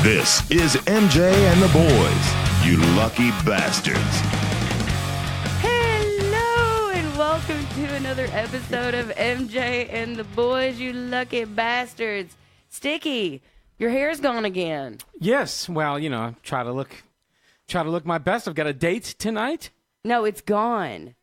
This is MJ and the boys, you lucky bastards. Hello and welcome to another episode of MJ and the boys, you lucky bastards. Sticky, your hair's gone again. Yes, well, you know, try to look my best. I've got a date tonight. No, it's gone.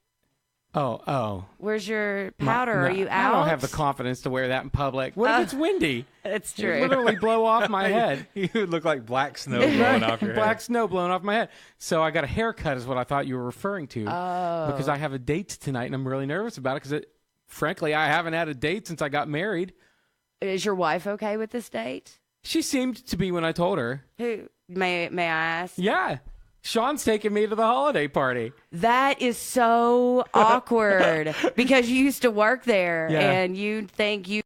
Oh. Where's your powder? No, Are you out? I don't have the confidence to wear that in public. What if it's windy? That's It true. literally blow off my head. You would look like black snow blowing off your Black head. snow blowing off my head. So I got a haircut is what I thought you were referring to. Oh. Because I have a date tonight and I'm really nervous about it because, frankly, I haven't had a date since I got married. Is your wife okay with this date? She seemed to be when I told her. Who may I ask? Yeah. Sean's taking me to the holiday party. That is so awkward because you used to work there Yeah. and you think you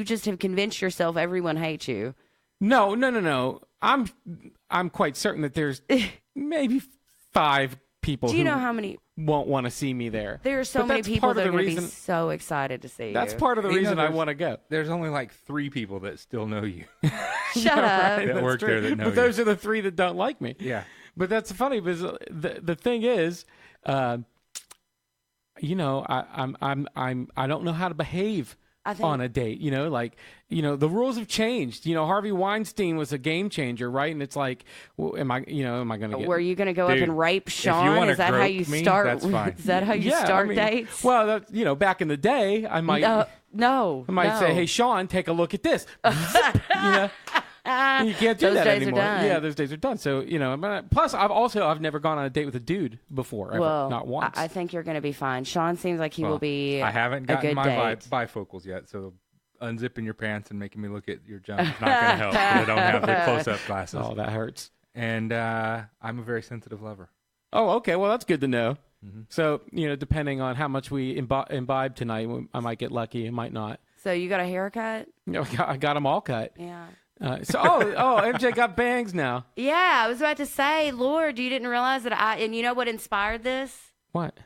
just have convinced yourself everyone hates you. No. I'm quite certain that there's maybe 5 people Do you who know how many? won't want to see me there. There are so But many that's people part of that are the going to be reason- so excited to see That's you. part of the You know, reason I there's- want to go. There's only like 3 people that still know you. Shut up. That That's work true. there that know but you. those are the 3 that don't like me. Yeah. But that's funny because the thing is, you know, I don't know how to behave I think- on a date. You know, like, you know, the rules have changed. You know, Harvey Weinstein was a game changer, right? And it's like, well, am I going to get? Were you going to go up Dude, and rape if you Sean? wanna Is that how grope you me, start? that's fine. Is that how you Yeah, start I mean, dates? Well, that, you know, back in the day, I might. No. I might say, "Hey, Sean, take a look at this." You know, you can't do Those that days are anymore. done. Yeah, those days are done. So you know, but plus I've never gone on a date with a dude before, ever, well, not once. I think you're going to be fine. Sean seems like he will be. I haven't a gotten good my date. bifocals yet, so unzipping your pants and making me look at your junk is not going to help. 'Cause I don't have the close-up glasses. Oh, that hurts. And I'm a very sensitive lover. Oh, okay. Well, that's good to know. Mm-hmm. So you know, depending on how much we imbibe tonight, I might get lucky, I might not. So you got a haircut? You know, I got them all cut. Yeah. MJ got bangs now. Yeah, I was about to say, Lord, you didn't realize that and you know what inspired this? What?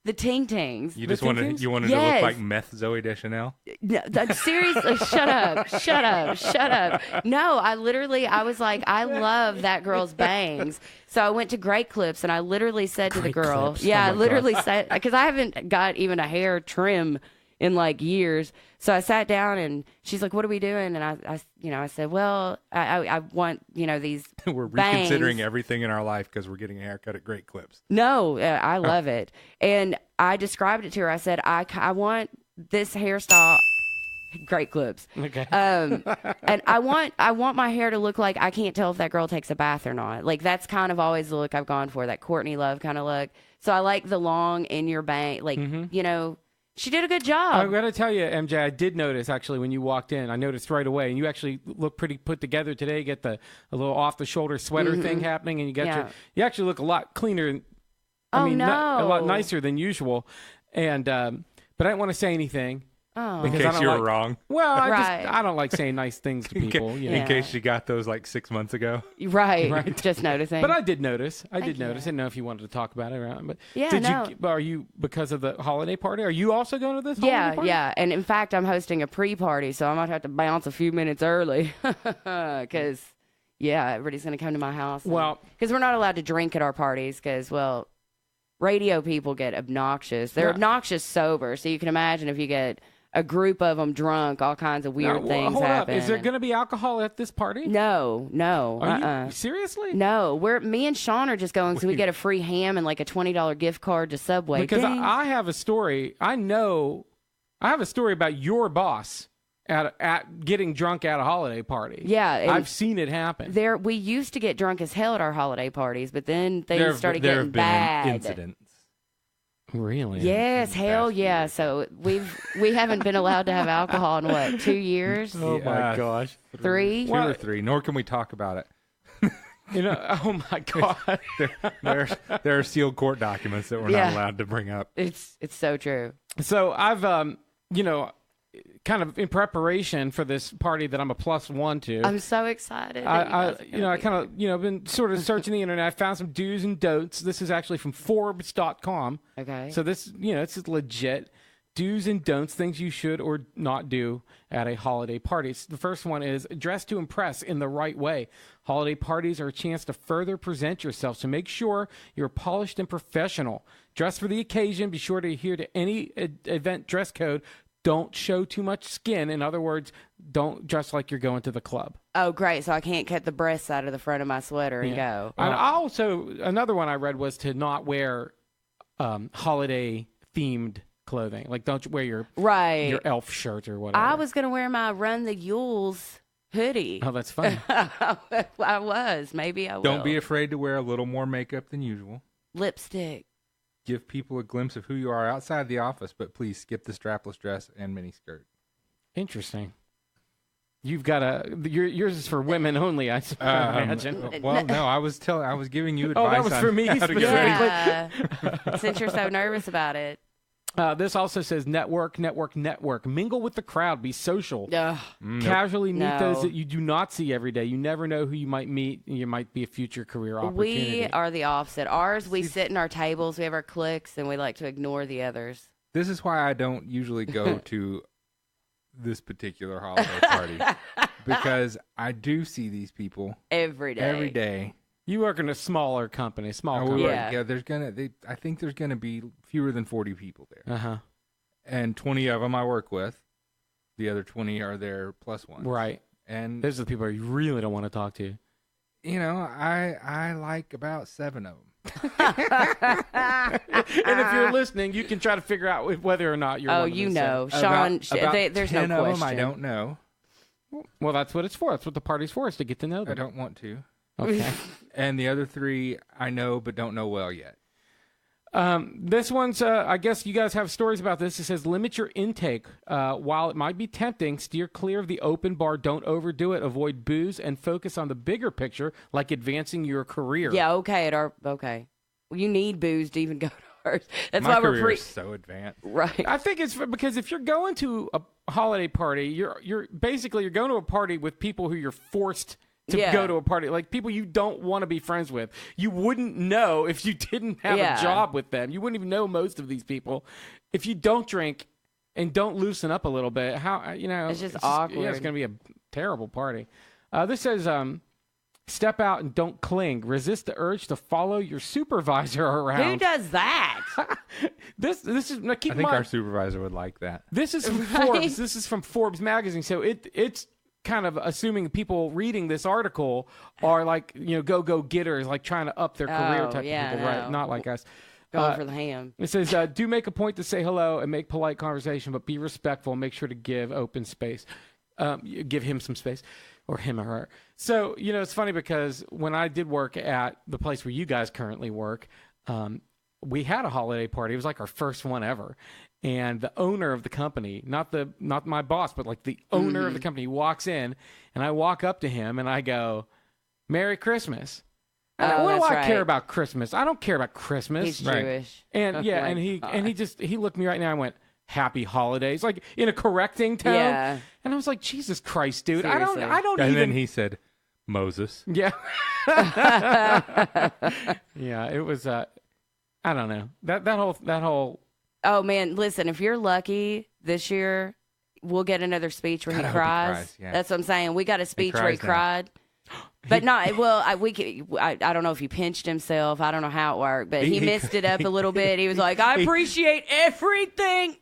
The Ting Tings. You The just wanted Tink-Tings? to Yes. look like meth Zoe Deschanel. No, seriously, shut up. No, I was like, I love that girl's bangs. So I went to Great Clips and I literally said to the Great girl, Clips. yeah, Oh I my literally said, because I haven't got even a hair trim in like years. So I sat down and she's like, what are we doing? And I said, well, I want, these We're bangs. reconsidering everything in our life because we're getting a haircut at Great Clips. No, I love it. And I described it to her. I said, I want this hairstyle. Great Clips. Okay. And I want my hair to look like I can't tell if that girl takes a bath or not. Like that's kind of always the look I've gone for, that Courtney Love kind of look. So I like the long in your bang, like she did a good job. I'm going to tell you, MJ, I did notice actually when you walked in. I noticed right away, and you actually look pretty put together today. You get a little off the shoulder sweater thing happening, and you actually look a lot cleaner. A lot nicer than usual. And but I didn't want to say anything. Oh. In Because I case don't you were like- wrong. Well, Right. I don't like saying nice things to people. You know. In case you got those like 6 months ago. Right. Just noticing. But I did notice. I Thank did notice. you. I didn't know if you wanted to talk about it around. But Yeah, no. Are you because of the holiday party? Are you also going to this? holiday party? Yeah. And in fact, I'm hosting a pre-party, so I might have to bounce a few minutes early because, everybody's going to come to my house. Well- because we're not allowed to drink at our parties because, radio people get obnoxious. They're Yeah. obnoxious sober, so you can imagine if you get a group of them drunk, all kinds of weird Now, things hold up. happen. Is there going to be alcohol at this party? No. Are you seriously? No, me and Sean are just going so we get a free ham and like a $20 gift card to Subway. Because Ding. I have a story. I have a story about your boss at getting drunk at a holiday party. Yeah, and I've seen it happen. we used to get drunk as hell at our holiday parties, but then things There started there getting have been bad. incidents. Really? Yes, hell past yeah. years. So we haven't been allowed to have alcohol in what, 2 years? Oh my Yeah. gosh. 3? 2 or 3, nor can we talk about it. You know. Oh my god. There are sealed court documents that we're Yeah. not allowed to bring up. It's so true. So I've kind of in preparation for this party that I'm a +1 to. I'm so excited. that you guys are gonna I be kind of, been sort of searching the internet. I found some do's and don'ts. This is actually from Forbes.com. Okay. So this, this is legit. do's and don'ts, things you should or not do at a holiday party. The first one is dress to impress in the right way. Holiday parties are a chance to further present yourself, so make sure you're polished and professional. Dress for the occasion. Be sure to adhere to any event dress code. Don't show too much skin. In other words, don't dress like you're going to the club. Oh, great. So I can't cut the breasts out of the front of my sweater and go. And also, another one I read was to not wear holiday-themed clothing. Like, don't wear your elf shirt or whatever. I was going to wear my Run the Yules hoodie. Oh, that's fun. I was. Maybe I will. Don't be afraid to wear a little more makeup than usual. Lipstick. Give people a glimpse of who you are outside the office, but please skip the strapless dress and mini skirt. Interesting. You've got yours is for women only, I imagine. Well, no, I was giving you advice. Oh, that was for me specifically. Yeah. Since you're so nervous about it. This also says network. Mingle with the crowd. Be social. Casually meet those that you do not see every day. You never know who you might meet. You might be a future career opportunity. We are the opposite. Ours, we sit in our tables. We have our cliques, and we like to ignore the others. This is why I don't usually go to this particular holiday party, because I do see these people every day. You work in a smaller company, Yeah, I think there's gonna be fewer than 40 people there. And 20 of them I work with. The other 20 are there plus one. Right. And those are the people you really don't want to talk to. You know, I like about 7 of them. And if you're listening, you can try to figure out whether or not you're. Oh, you know, Sean. There's 10 no question. of them I don't know. Well, that's what it's for. That's what the party's for, is to get to know them. I don't want to. Okay. And the other 3 I know but don't know well yet. This one's, I guess you guys have stories about this. It says, limit your intake. While it might be tempting, steer clear of the open bar. Don't overdo it. Avoid booze and focus on the bigger picture, like advancing your career. Yeah, okay. Okay. Well, you need booze to even go to ours. That's My why career we're is so advanced. Right. I think it's because if you're going to a holiday party, you're basically going to a party with people who you're forced to go to a party, like people you don't want to be friends with. You wouldn't know if you didn't have a job with them. You wouldn't even know most of these people. If you don't drink and don't loosen up a little bit, it's just awkward. It's going to be a terrible party. This says, step out and don't cling. Resist the urge to follow your supervisor around. Who does that? This is. Now keep I in think mind, our supervisor would like that. This is from Forbes. This is from Forbes magazine. So it's kind of assuming people reading this article are like, go getters, like trying to up their career type of people, right? Not like us. Going for the ham. It says, do make a point to say hello and make polite conversation, but be respectful and make sure to give open space. Give him some space, or him or her. So, it's funny because when I did work at the place where you guys currently work, we had a holiday party. It was like our first one ever. And the owner of the company, not my boss, but like the owner of the company, walks in, and I walk up to him and I go, "Merry Christmas." And what do I care about Christmas? I don't care about Christmas. He's Jewish. And and he looked me right now and went, "Happy holidays," like in a correcting tone. Yeah. And I was like, "Jesus Christ, dude! Seriously. I don't and even." then he said, "Moses." Yeah. Yeah, it was. I don't know that whole. Oh man, listen! If you're lucky this year, we'll get another speech where he cries. Yeah. That's what I'm saying. We got a speech where he now. cried. But not well. I don't know if he pinched himself. I don't know how it worked, but he messed it up a little bit. He was like, "I appreciate everything."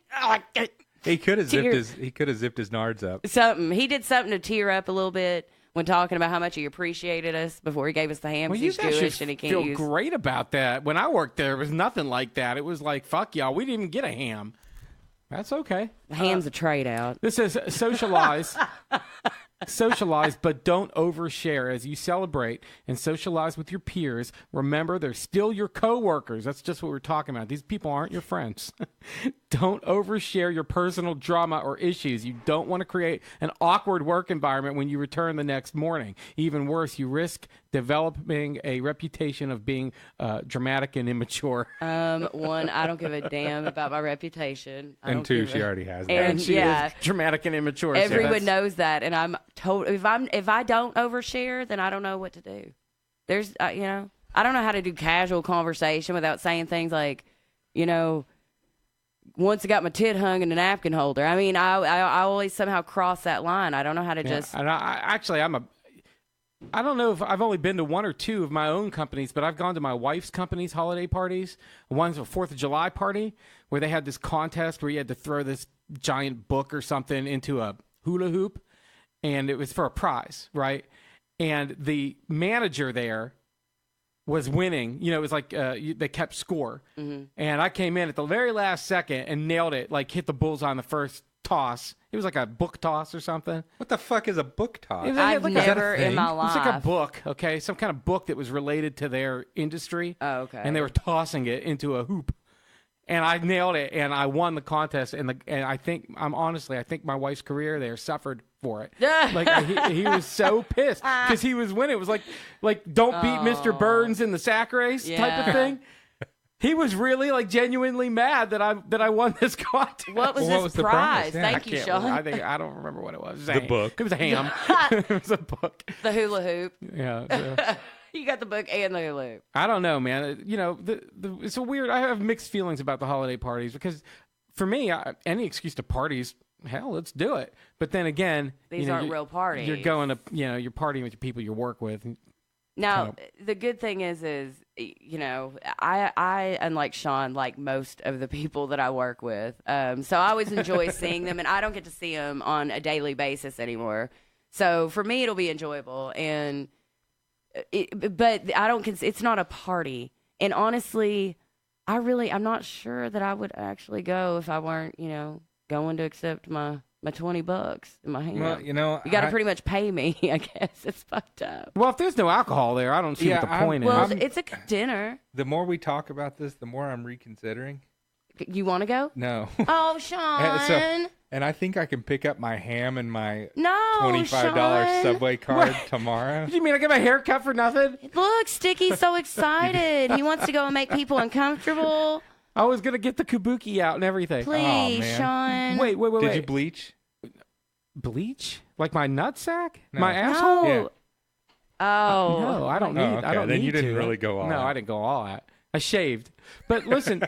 He could have zipped his nards up. He did something to tear up a little bit when talking about how much he appreciated us before he gave us the ham. Well, he's you guys Jewish should and he can't feel use. great about that. When I worked there, it was nothing like that. It was like, fuck y'all, we didn't even get a ham. That's okay. The ham's a trade out. This says socialize. Socialize, but don't overshare as you celebrate and socialize with your peers. Remember, they're still your coworkers. That's just what we're talking about. These people aren't your friends. Don't overshare your personal drama or issues. You don't want to create an awkward work environment when you return the next morning. Even worse, you risk developing a reputation of being dramatic and immature. One, I don't give a damn about my reputation. And 2, she already has that. And she yeah, is dramatic and immature. everyone knows that, and I'm told if I don't overshare, then I don't know what to do. There's I don't know how to do casual conversation without saying things like, once I got my tit hung in a napkin holder. I mean, I always somehow cross that line. I don't know how to just. And I don't know if I've only been to one or two of my own companies, but I've gone to my wife's company's holiday parties. One's a 4th of July party where they had this contest where you had to throw this giant book or something into a hula hoop, and it was for a prize, right? And the manager there was winning. You know, it was like they kept score. Mm-hmm. And I came in at the very last second and nailed it, like hit the bullseye on the first toss. It was like a book toss or something. What the fuck is a book toss? I've never in my life. It's like a book, okay? Some kind of book that was related to their industry. Oh, okay. And they were tossing it into a hoop. And I nailed it, and I won the contest. And I think my wife's career there suffered for it. Like he was so pissed because he was winning. It was like don't beat Mr. Burns in the sack race type of thing. He was really like genuinely mad that I won this contest. What was his prize? Yeah. Thank you, Sean. I don't remember what it was. The book. It was a ham. It was a book. The hula hoop. Yeah. So. You got the book and the hula hoop. I don't know, man. You know, it's a weird. I have mixed feelings about the holiday parties because, for me, any excuse to parties, hell, let's do it. But then again, these aren't real parties. You're going to, you're partying with the people you work with. Now, the good thing is, I unlike Sean, like most of the people that I work with, so I always enjoy seeing them, and I don't get to see them on a daily basis anymore. So for me, it'll be enjoyable, but I don't. It's not a party, and honestly, I'm not sure that I would actually go if I weren't, going to accept my $20 in my hand. Well, you got to pretty much pay me. I guess it's fucked up. Well, if there's no alcohol there, I don't see what the point is. Well, it's a good dinner. The more we talk about this, the more I'm reconsidering. You want to go? No. Oh, Sean. And I think I can pick up my ham and my $25 Subway card tomorrow. You mean I get my hair cut for nothing? Look, Sticky's so excited. He wants to go and make people uncomfortable. I was going to get the kabuki out and everything. Please, Sean. Wait. Did you bleach? Bleach? Like my nutsack? No. My asshole? Yeah. Oh. No, I don't need. Okay. I don't then need you didn't to. really go all No, out. I didn't go all out. I shaved. But listen,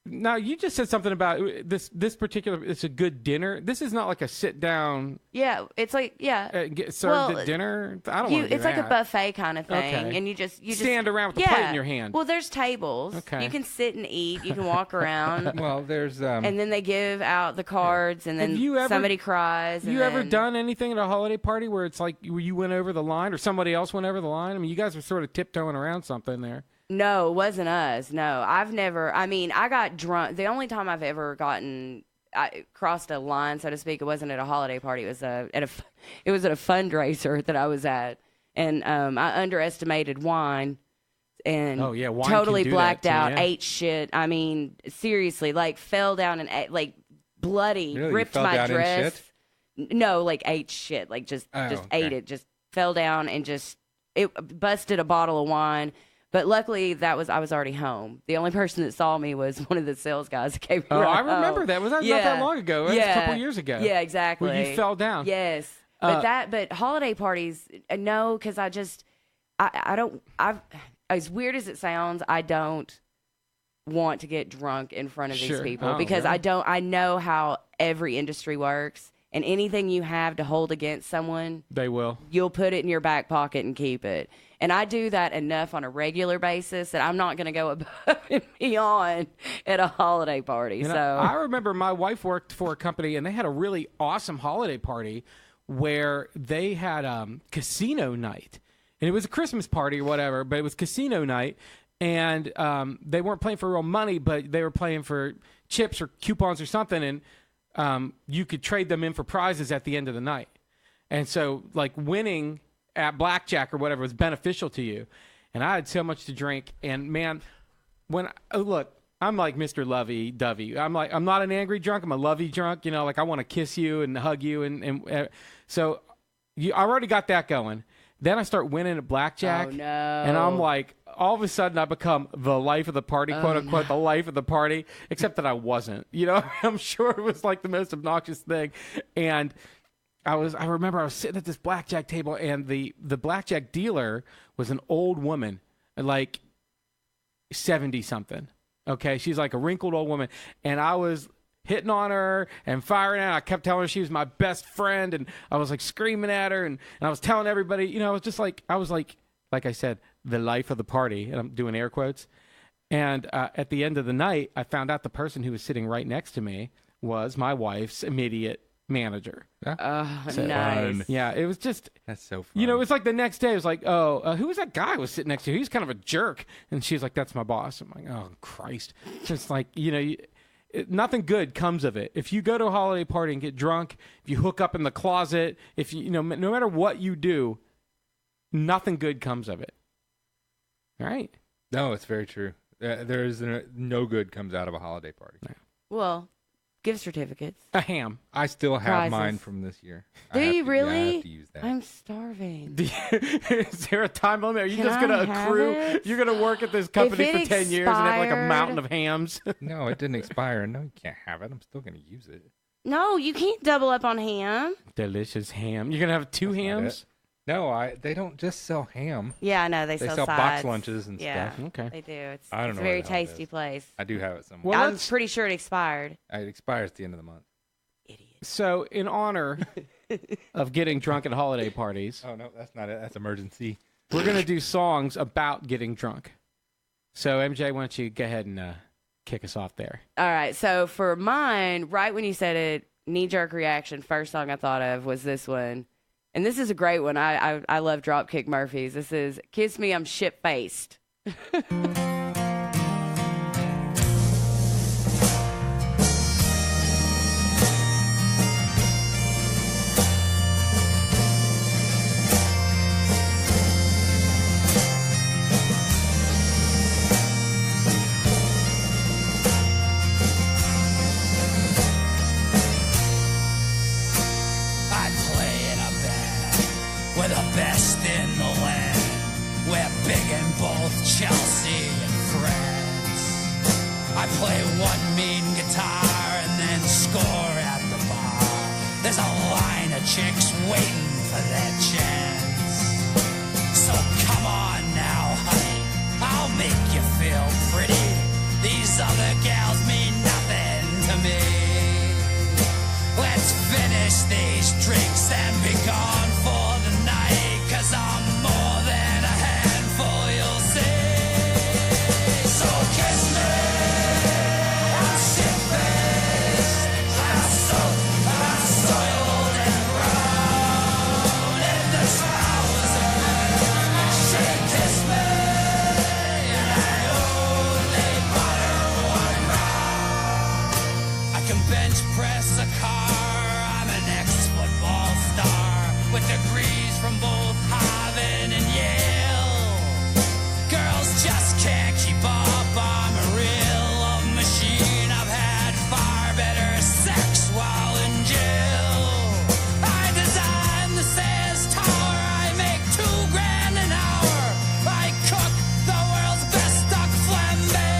now you just said something about this particular. It's a good dinner. This is not like a sit down. Yeah, it's like served at dinner. I don't want to do it's that. like a buffet kind of thing, Okay. and you just stand around with a plate in your hand. Well, there's tables. Okay. You can sit and eat. You can walk around. Well, there's and then they give out the cards, and then somebody cries. Have you ever done anything at a holiday party where it's like you went over the line or somebody else went over the line? I mean, you guys were sort of tiptoeing around something there. No, it wasn't us. No, I've never. I mean, I got drunk. The only time I've ever I crossed a line, so to speak, it wasn't at a holiday party. It was at a fundraiser that I was at, and I underestimated wine, and wine totally can do blacked that out, too, yeah. ate shit. I mean, seriously, like fell down and ate, like bloody, Really? ripped You fell my down in dress. shit? No, like ate shit, like just ate it, just fell down and it busted a bottle of wine. But luckily, I was already home. The only person that saw me was one of the sales guys that came. Oh, I remember that. Was that not that long ago? That was a couple years ago. Yeah, exactly. Where you fell down. Yes, but holiday parties, no, because I don't. As weird as it sounds, I don't want to get drunk in front of these people because really? I know how every industry works. And anything you have to hold against someone, you'll put it in your back pocket and keep it. And I do that enough on a regular basis that I'm not going to go above and beyond at a holiday party. I remember my wife worked for a company, and they had a really awesome holiday party where they had casino night. And it was a Christmas party or whatever, but it was casino night. And they weren't playing for real money, but they were playing for chips or coupons or something. And you could trade them in for prizes at the end of the night. And so, like, winning at blackjack or whatever was beneficial to you. And I had so much to drink. And, man, look, I'm like Mr. Lovey-dovey. I'm not an angry drunk. I'm a lovey drunk. Like I want to kiss you and hug you. And so I already got that going. Then I start winning at blackjack. Oh, no. And I'm like, all of a sudden I become the life of the party, quote unquote, the life of the party, except that I wasn't. I'm sure it was like the most obnoxious thing. And I remember I was sitting at this blackjack table, and the blackjack dealer was an old woman, like 70-something. Okay, she's like a wrinkled old woman, and I was hitting on her and firing at her. I kept telling her she was my best friend, and I was like screaming at her, and I was telling everybody, you know, I was like I said, the life of the party, and I'm doing air quotes. And at the end of the night, I found out the person who was sitting right next to me was my wife's immediate manager. Nice. Yeah, it was just... That's so fun. You know, it was like the next day, it was like, who was that guy I was sitting next to? He's kind of a jerk. And she's like, that's my boss. I'm like, oh, Christ. Just like, you know... nothing good comes of it. If you go to a holiday party and get drunk, if you hook up in the closet, if you know, no matter what you do, nothing good comes of it. All right? No, it's very true. There is no good comes out of a holiday party. No. Well, gift certificates. A ham. I still have Prizes. mine from this year. Do you really? Yeah, I have to use that. I'm starving. Is there a time limit? Are you Can just going I to have accrue? it? You're going to work at this company If for it 10 years and have like a expired- mountain of hams? No, it didn't expire. No, you can't have it. I'm still going to use it. No, you can't double up on ham. Delicious ham. You're going to have two That's not hams? No, they don't just sell ham. Yeah, I know. They They sell box sides. lunches and Yeah, stuff. Okay. they do. It's I don't it's know a very where the hell it tasty is. place. I do have it somewhere. Well, I'm let's- pretty sure it expired. It expires at the end of the month. Idiot. So, in honor of getting drunk at holiday parties, Oh, no, that's not it. That's emergency. we're going to do songs about getting drunk. So, MJ, why don't you go ahead and kick us off there? All right. So for mine, right when you said it, knee-jerk reaction, first song I thought of was this one. And this is a great one. I love Dropkick Murphys. This is Kiss Me, I'm Shit-Faced. I play in a band. We're the best in the land. We're big in both Chelsea and France. I play one mean guitar and then score at the bar. There's a line of chicks waiting for their chance. So come on now, honey, I'll make you feel pretty. These other gals mean nothing to me. Let's finish these drinks and be gone for the night, 'cause I'm more than a handful, you'll see. So kiss me, I'm shit-faced, I'm soiled and brown in the trousers. She kissed me, and I only bought her one round. I can bench press a car. I'm an ex-football star with degrees from both Harvard and Yale. Girls just can't keep up. I'm a real love machine. I've had far better sex while in jail. I designed the Sears Tower. I make $2,000 an hour. I cook the world's best duck flambe.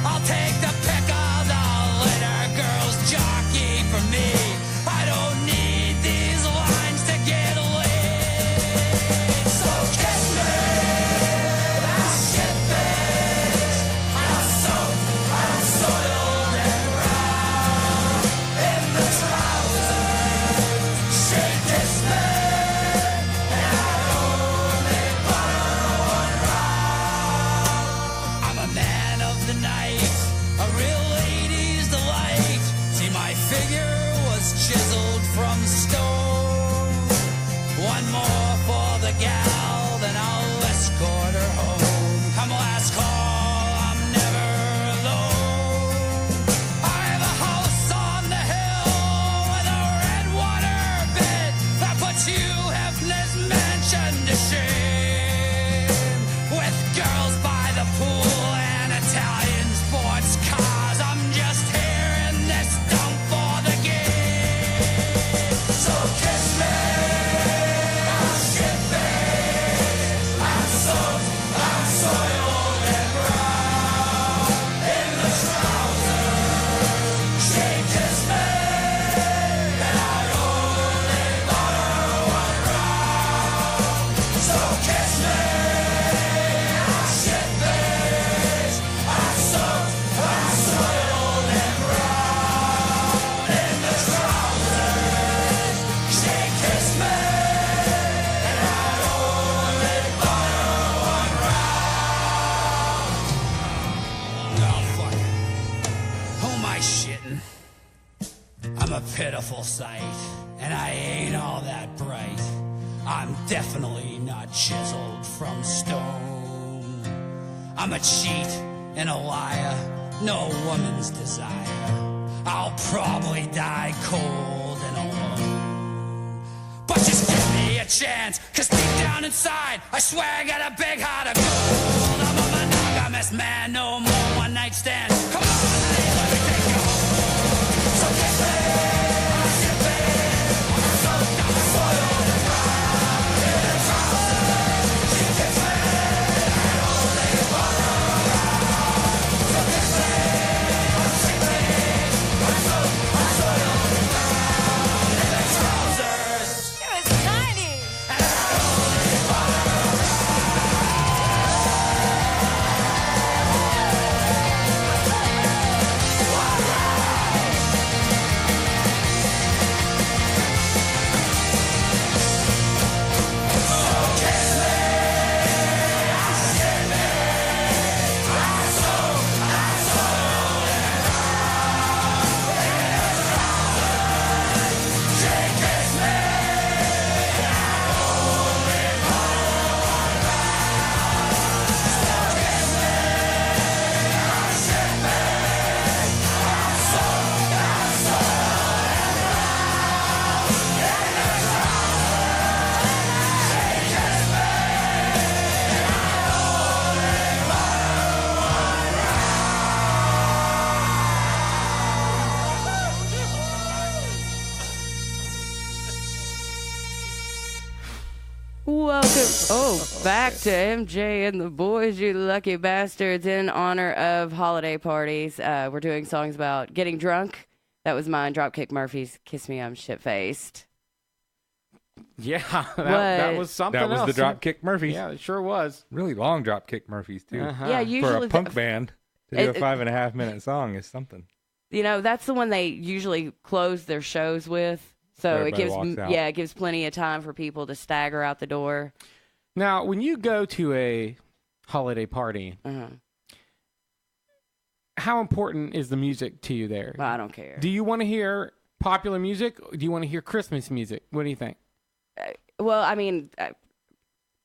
I'll take the pick of the litter. Girls jockey for me. I don't need these lines to get laid. So kiss me, I'm shit-faced. I'm soiled and brown in the trousers. She kissed me, and I only bought her one round. I'm a man of the night, a real lady's delight. See, my figure was chiseled from stone. One more for the gal, then I'll escort her home. Come last call, I'm never alone. I have a house on the hill with a red water bit that puts you Hefner's mansion to shame. With girls by the pool and Italian sports cars, I'm just here in this dump for the game. So kiss me, I'm shit-faced. sight, and I ain't all that bright. I'm definitely not chiseled from stone. I'm a cheat and a liar, no woman's desire. I'll probably die cold and alone. But just give me a chance, cause deep down inside, I swear I got a big heart of gold. I'm a monogamous man, no more one-night stands. Come on, honey, let me take you home. So kiss me. Back to MJ and the boys, you lucky bastards, in honor of holiday parties. We're doing songs about getting drunk. That was mine. Dropkick Murphys, Kiss Me, I'm Shit-Faced. Yeah, that was something else. That was the Dropkick Murphys. Yeah, it sure was. Really long Dropkick Murphys, too. Yeah, usually for a punk band, to do a 5.5 minute song is something. You know, that's the one they usually close their shows with. So it gives plenty of time for people to stagger out the door. Now, when you go to a holiday party, how important is the music to you there? Well, I don't care. Do you want to hear popular music? Or do you want to hear Christmas music? What do you think? Well, I mean,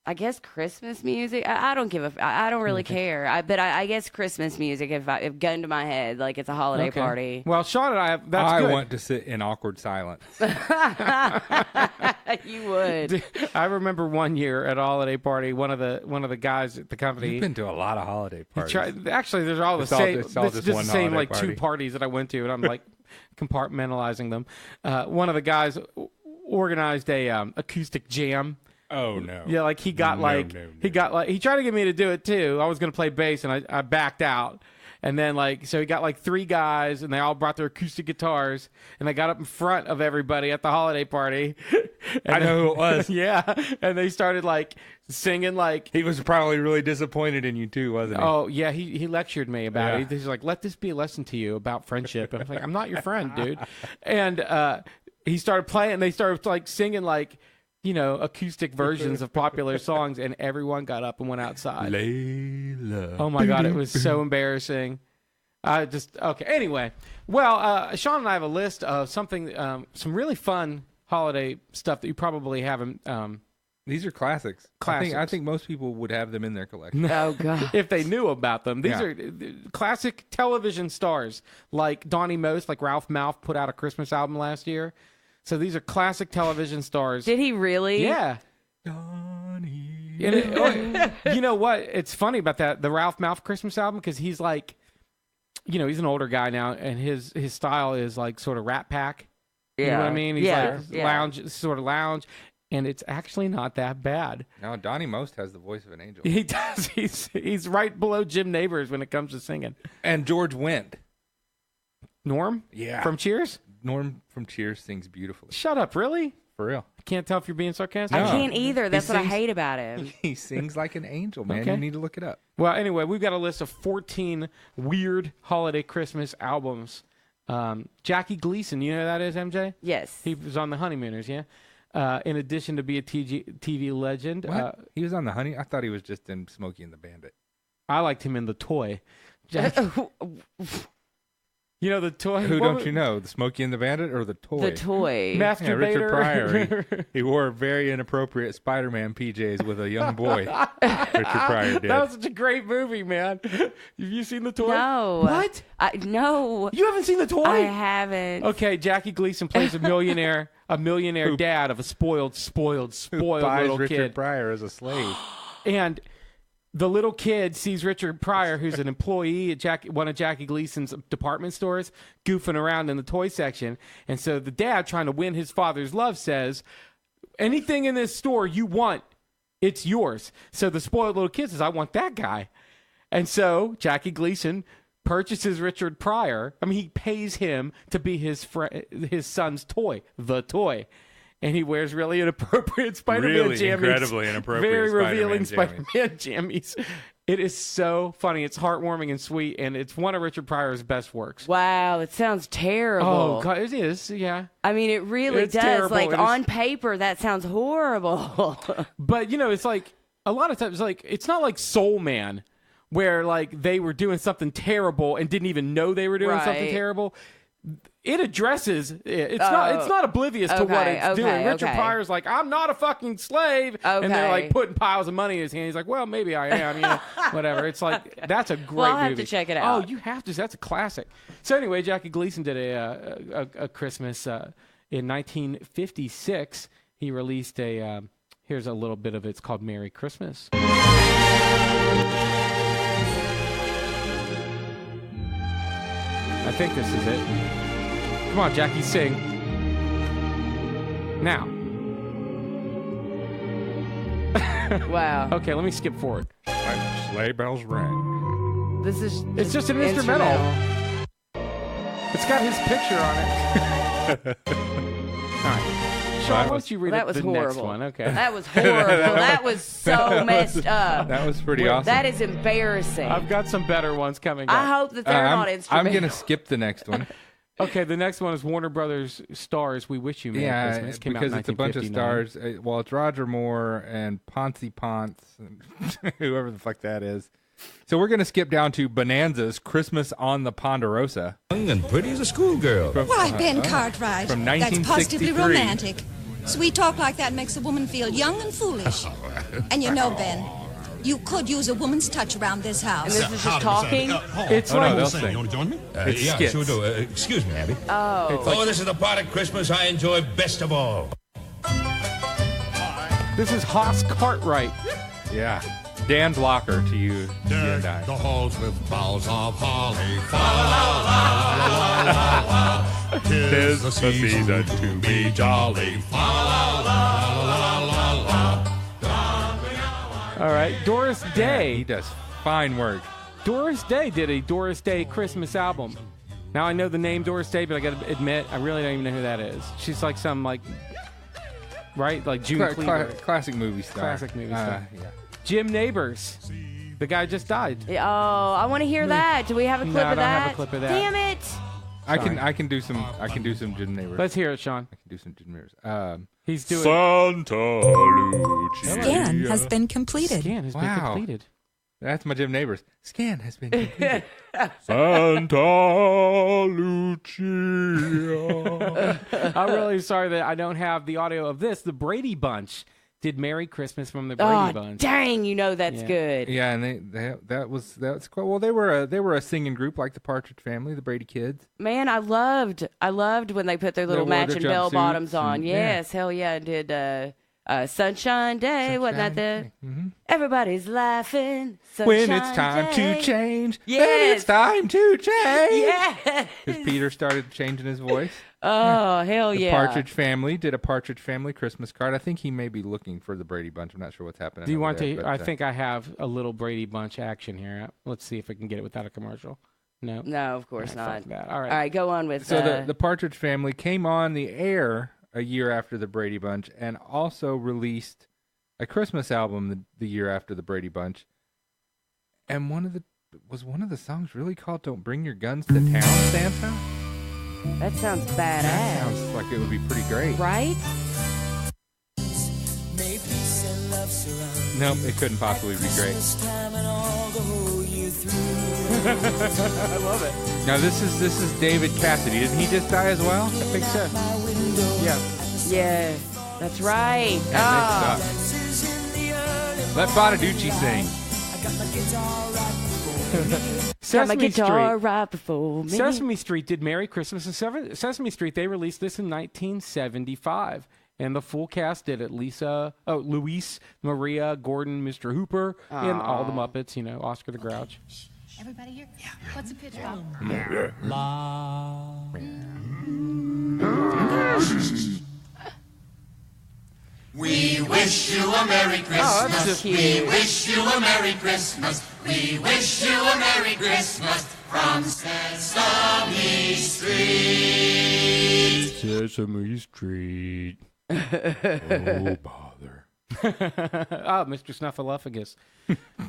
I guess Christmas music. I don't give I don't really care. But I guess Christmas music. If gun to my head, like it's a holiday party. Well, Sean and I, I want to sit in awkward silence. You would. I remember one year at a holiday party, one of the guys at the company. You've been to a lot of holiday parties. Actually, there's all the same. It's just the same like party. 2 parties that I went to, and I'm like compartmentalizing them. One of the guys organized a acoustic jam. Oh no! Yeah, like he tried to get me to do it too. I was gonna play bass, and I backed out. And then so he got 3 guys, and they all brought their acoustic guitars, and they got up in front of everybody at the holiday party. I know who it was. Yeah, and they started singing He was probably really disappointed in you too, wasn't he? Oh yeah, he lectured me about it. He's like, "Let this be a lesson to you about friendship." And I was like, "I'm not your friend, dude." And he started playing, and they started singing acoustic versions of popular songs, and everyone got up and went outside. Layla. Oh my God, it was so embarrassing. Okay. Anyway, well, Sean and I have a list of some really fun holiday stuff that you probably haven't. These are classics. I think most people would have them in their collection. Oh God, if they knew about them. These are classic television stars like Donnie Most, like Ralph Malph put out a Christmas album last year. So these are classic television stars. Did he really? Yeah. Donnie. You know what? It's funny about that, the Ralph Malph Christmas album, because he's he's an older guy now, and his style is sort of Rat Pack. You know what I mean? He's lounge, and it's actually not that bad. No, Donnie Most has the voice of an angel. He does. He's right below Jim Nabors when it comes to singing. And George Wendt. Norm? Yeah. From Cheers? Norm from Cheers sings beautifully. Shut up, really? For real. I can't tell if you're being sarcastic. I can't either. That's what I hate about him. He sings like an angel, man. Okay. You need to look it up. Well, anyway, we've got a list of 14 weird holiday Christmas albums. Jackie Gleason, you know who that is, MJ? Yes. He was on The Honeymooners, yeah? In addition to be a TV legend. He was on The Honey? I thought he was just in Smokey and the Bandit. I liked him in The Toy. You know the toy. Who don't you know? The Smokey and the Bandit or the toy? The toy. Masturbator. Yeah, Richard Pryor. He wore very inappropriate Spider-Man PJs with a young boy. Richard Pryor did. That was such a great movie, man. Have you seen the toy? No. What? No. You haven't seen the toy? I haven't. Okay, Jackie Gleason plays a millionaire dad of a spoiled Who buys little Richard kid. Pryor as a slave. And the little kid sees Richard Pryor, who's an employee at one of Jackie Gleason's department stores, goofing around in the toy section. And so the dad, trying to win his father's love, says, anything in this store you want, it's yours. So the spoiled little kid says, I want that guy. And so Jackie Gleason purchases Richard Pryor. I mean, he pays him to be his son's toy, the toy. And he wears really inappropriate Spider-Man jammies. Incredibly inappropriate Very revealing Spider-Man jammies. It is so funny. It's heartwarming and sweet, and it's one of Richard Pryor's best works. Wow, it sounds terrible. Oh, God, it is, yeah. I mean, it really It's does. terrible. Like, It is- on paper, that sounds horrible. But, you know, it's like, a lot of times, like, it's not like Soul Man, where, like, they were doing something terrible and didn't even know they were doing something Right. terrible. It addresses it's not oblivious to what it's doing. Richard Pryor's like, I'm not a fucking slave, and they're like putting piles of money in his hand. He's like, well, maybe I am, you know, whatever. It's like that's a great Well, I'll have movie. to check it out. Oh, you have to. That's a classic. So anyway, Jackie Gleason did a Christmas in 1956. He released a here's a little bit of it. It's called Merry Christmas. I think this is it. Come on, Jackie, sing. Now. Wow. Okay, let me skip forward. Sleigh bells ring. This is It's just an instrumental. It's got his picture on it. All right. Sean, why don't you read That was the horrible. next one? Okay. That was horrible. That was so messed up. That was pretty awesome. That is embarrassing. I've got some better ones coming up. I hope that they're not I'm instrumental. going to skip the next one. Okay, the next one is Warner Brothers Stars, We Wish You Merry Christmas. Came because out in it's a bunch of 1959. stars. Well, it's Roger Moore and Ponce Ponce and whoever the fuck that is. So we're going to skip down to Bonanza's Christmas on the Ponderosa. Young and pretty as a schoolgirl. Why, Ben Cartwright? From That's 1963. positively romantic. Sweet talk like that makes a woman feel young and foolish. And you know, Ben, you could use a woman's touch around this And house. this is just talking. It's Oh, like no, they'll sing. You want to join me? It's Yeah, skits. sure do. Excuse me, Abby. Oh. This is the part of Christmas I enjoy best of all. This is Haas Cartwright. Yeah. Dan Blocker to you and I. The halls with boughs of holly. Tis the season to be jolly. All right, Doris He Day. does fine work. Doris Day did a Doris Day Christmas album. Now I know the name Doris Day, but I got to admit, I really don't even know who that is. She's like some like June Cleaver. Classic movie star. Classic movie star. Yeah. Jim Neighbors. The guy just died. Oh, I want to hear that. Do we have a clip No, I of don't that? have a clip of that. Damn it. I can do some Jim Neighbors. Let's hear it, Sean. I can do some Jim Neighbors. He's doing. Santa Lucia. Scan has been completed. Scan has been Wow. completed. That's my Jim Neighbors. Scan has been completed. Santa Lucia. I'm really sorry that I don't have the audio of this. The Brady Bunch did Merry Christmas from the Brady Oh, Bunch. dang, you know that's Yeah. good. Yeah, and that's quite well. They were a singing group like the Partridge Family, the Brady Kids. Man, I loved when they put their little wore their matching bell bottoms jumpsuits on. and- Yes, hell yeah, I did Sunshine Day, wasn't that the Mhm. Everybody's laughing. When Sunshine it's time Day. to change. When Yes. it's time to change. Yes. Because Peter started changing his voice. Oh, hell The yeah. Partridge Family did a Partridge Family Christmas card. I think he may be looking for the Brady Bunch. I'm not sure what's happening. Do you over want there, to? but, I think I have a little Brady Bunch action here. Let's see if I can get it without a commercial. No. No, of course All right, not. fuck that. All right. All right, go on with So the Partridge Family came on the air a year after the Brady Bunch and also released a Christmas album the year after the Brady Bunch. And one of the songs really called "Don't Bring Your Guns to Town," Santa? That sounds That badass. sounds like it would be pretty great. Right? Nope, it couldn't possibly be great. I love it. Now this is David Cassidy. Didn't he just die as well? I think so. Yeah. Yes, that's right. Yeah, Let Bonaducci sing. Sesame Street. Right before me. Sesame Street did Merry Christmas and Sesame Street. They released this in 1975. And the full cast did it. Luis, Maria, Gordon, Mr. Hooper, and all the Muppets, Oscar the Grouch. Everybody here? Yeah. What's a pitch, Bob? We wish you a Merry Christmas. That's We cute. wish you a Merry Christmas. We wish you a Merry Christmas from Sesame Street. Sesame Street. Oh, bother. Mr. Snuffleupagus.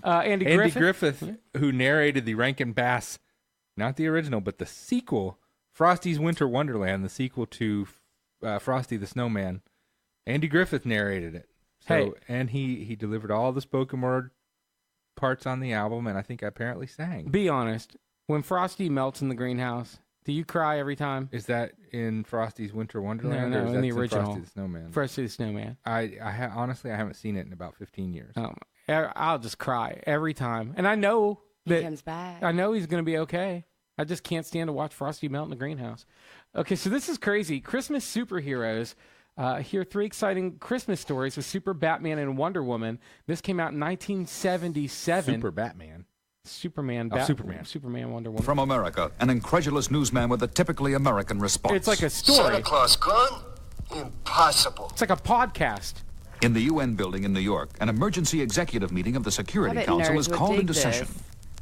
Andy Griffith, who narrated the Rankin Bass, not the original, but the sequel, Frosty's Winter Wonderland, the sequel to Frosty the Snowman. Andy Griffith narrated it. And he delivered all the spoken word parts on the album, and I think apparently sang. Be honest. When Frosty melts in the greenhouse, do you cry every time? Is that in Frosty's Winter Wonderland? No, or is in that the original. Frosty the Snowman. Frosty the Snowman. Honestly, I haven't seen it in about 15 years. I'll just cry every time. And I know that He comes back. I know he's going to be okay. I just can't stand to watch Frosty melt in the greenhouse. Okay, so this is crazy. Christmas superheroes. Here are 3 exciting Christmas stories with Super Batman and Wonder Woman. This came out in 1977. Super Batman. Superman, Wonder Woman. From America, an incredulous newsman with a typically American response. It's like a story. Santa Claus gone? Impossible. It's like a podcast. In the UN building in New York, an emergency executive meeting of the Security Council is called into session.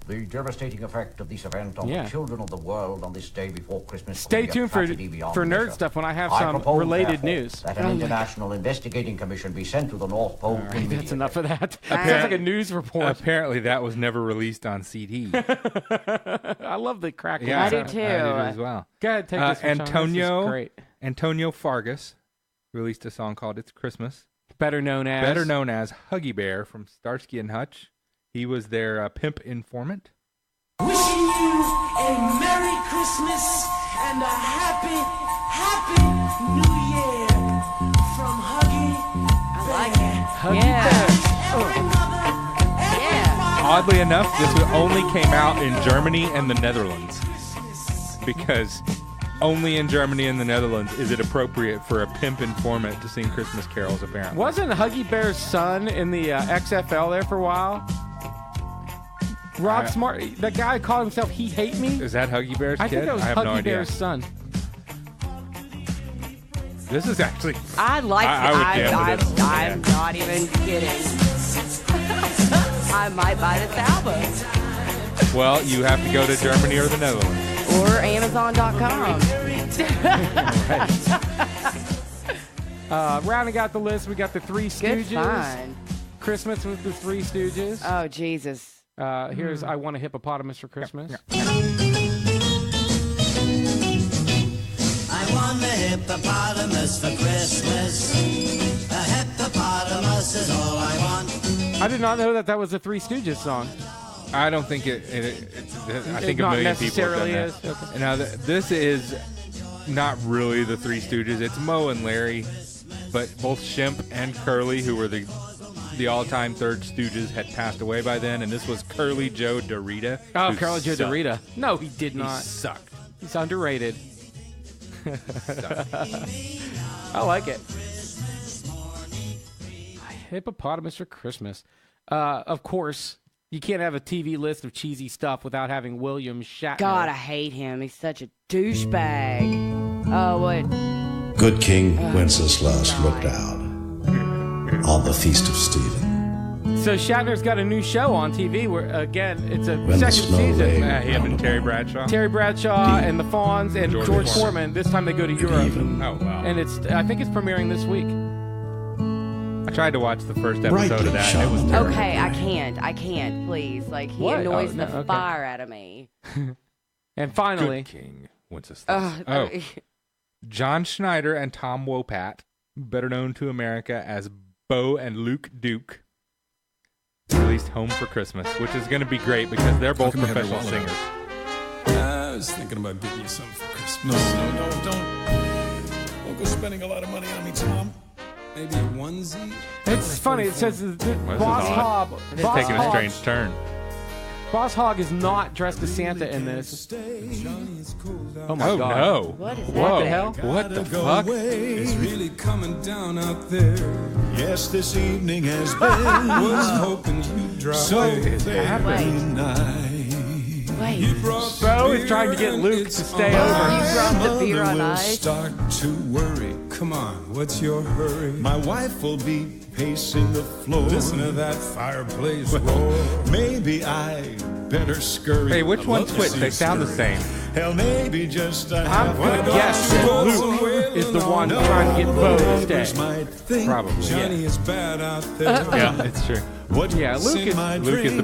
The devastating effect of this event on the children of the world on this day before Christmas. Stay tuned for nerd stuff when I have some related news. That an international investigating commission be sent to the North Pole. Right, that's enough of that. Sounds like a news report. Apparently, that was never released on CD. I love the crackle. I do too. I do as well. Go ahead, take this one, Sean. This is great. Antonio Fargas released a song called "It's Christmas." Better known as Huggy Bear from Starsky and Hutch. He was their pimp informant. Wishing you a Merry Christmas and a happy New Year from Huggy Bear. I like it. Huggy Bear. Every mother, every father. Oddly enough, this only came out in Germany and the Netherlands. Because only in Germany and the Netherlands is it appropriate for a pimp informant to sing Christmas carols, apparently. Wasn't Huggy Bear's son in the XFL there for a while? Rod Smart, that guy called himself He Hate Me. Is that Huggy Bear's kid? I think that was Huggy Bear's son. This is actually... I like it. I'm not even kidding. I might buy this album. Well, you have to go to Germany or the Netherlands. Or Amazon.com. Rounding out the list, we got the Three Stooges. Good find. Christmas with the Three Stooges. Oh, Jesus. Here's I Want a Hippopotamus for Christmas. I want a hippopotamus for Christmas. A hippopotamus is all I want. I did not know that was a Three Stooges song. I don't think I think a million people have done that. Okay. Now, this is not really the Three Stooges. It's Moe and Larry, but both Shemp and Curly, who were the all-time Third Stooges, had passed away by then, and this was Curly Joe DeRita. Oh, Curly Joe DeRita. No, he did not. He sucked. He's underrated. I like it. Hippopotamus for Christmas. Of course, you can't have a TV list of cheesy stuff without having William Shatner. God, I hate him. He's such a douchebag. Oh, what? Good King Wenceslas looked out on the Feast of Stephen. So Shatner's got a new show on TV where, again, it's a When the second snow season. lay Him and Terry Bradshaw. Terry Bradshaw and the Fawns and George Foreman. This time they go to Europe. Oh, wow. And I think it's premiering this week. I tried to watch the first episode of that. And it was terrible. Okay, I can't, please. Like, he What? annoys Oh, no, the okay. fire out of me. And finally, Good King Wenceslas. John Schneider and Tom Wopat, better known to America as Bo and Luke Duke released Home for Christmas, which is going to be great because they're both professional singers. I was thinking about getting you something for Christmas. No, don't go spending a lot of money on me, Tom. Maybe a onesie? It's funny. It says Boss Hogg. It's taking a strange turn. Boss Hogg is not dressed as Santa in this. Oh my God! No! What is that? What the hell? What the fuck? It's really coming down out there. Yes, this evening has been Was hoping you'd drop so in. very nice. Wait. Bo is trying to get Luke to stay over. You brought the beer on will ice. start to worry. Come on, what's your hurry? My wife will be pacing the floor. Listen to that fireplace roar. Maybe I better scurry. Hey, which one switched? They sound the same. Hell, maybe just a I'm half gonna guess that Luke is the one trying to get Bo to stay. Probably. Johnny is bad out there. Yeah, it's true. What? Yeah, Luke is the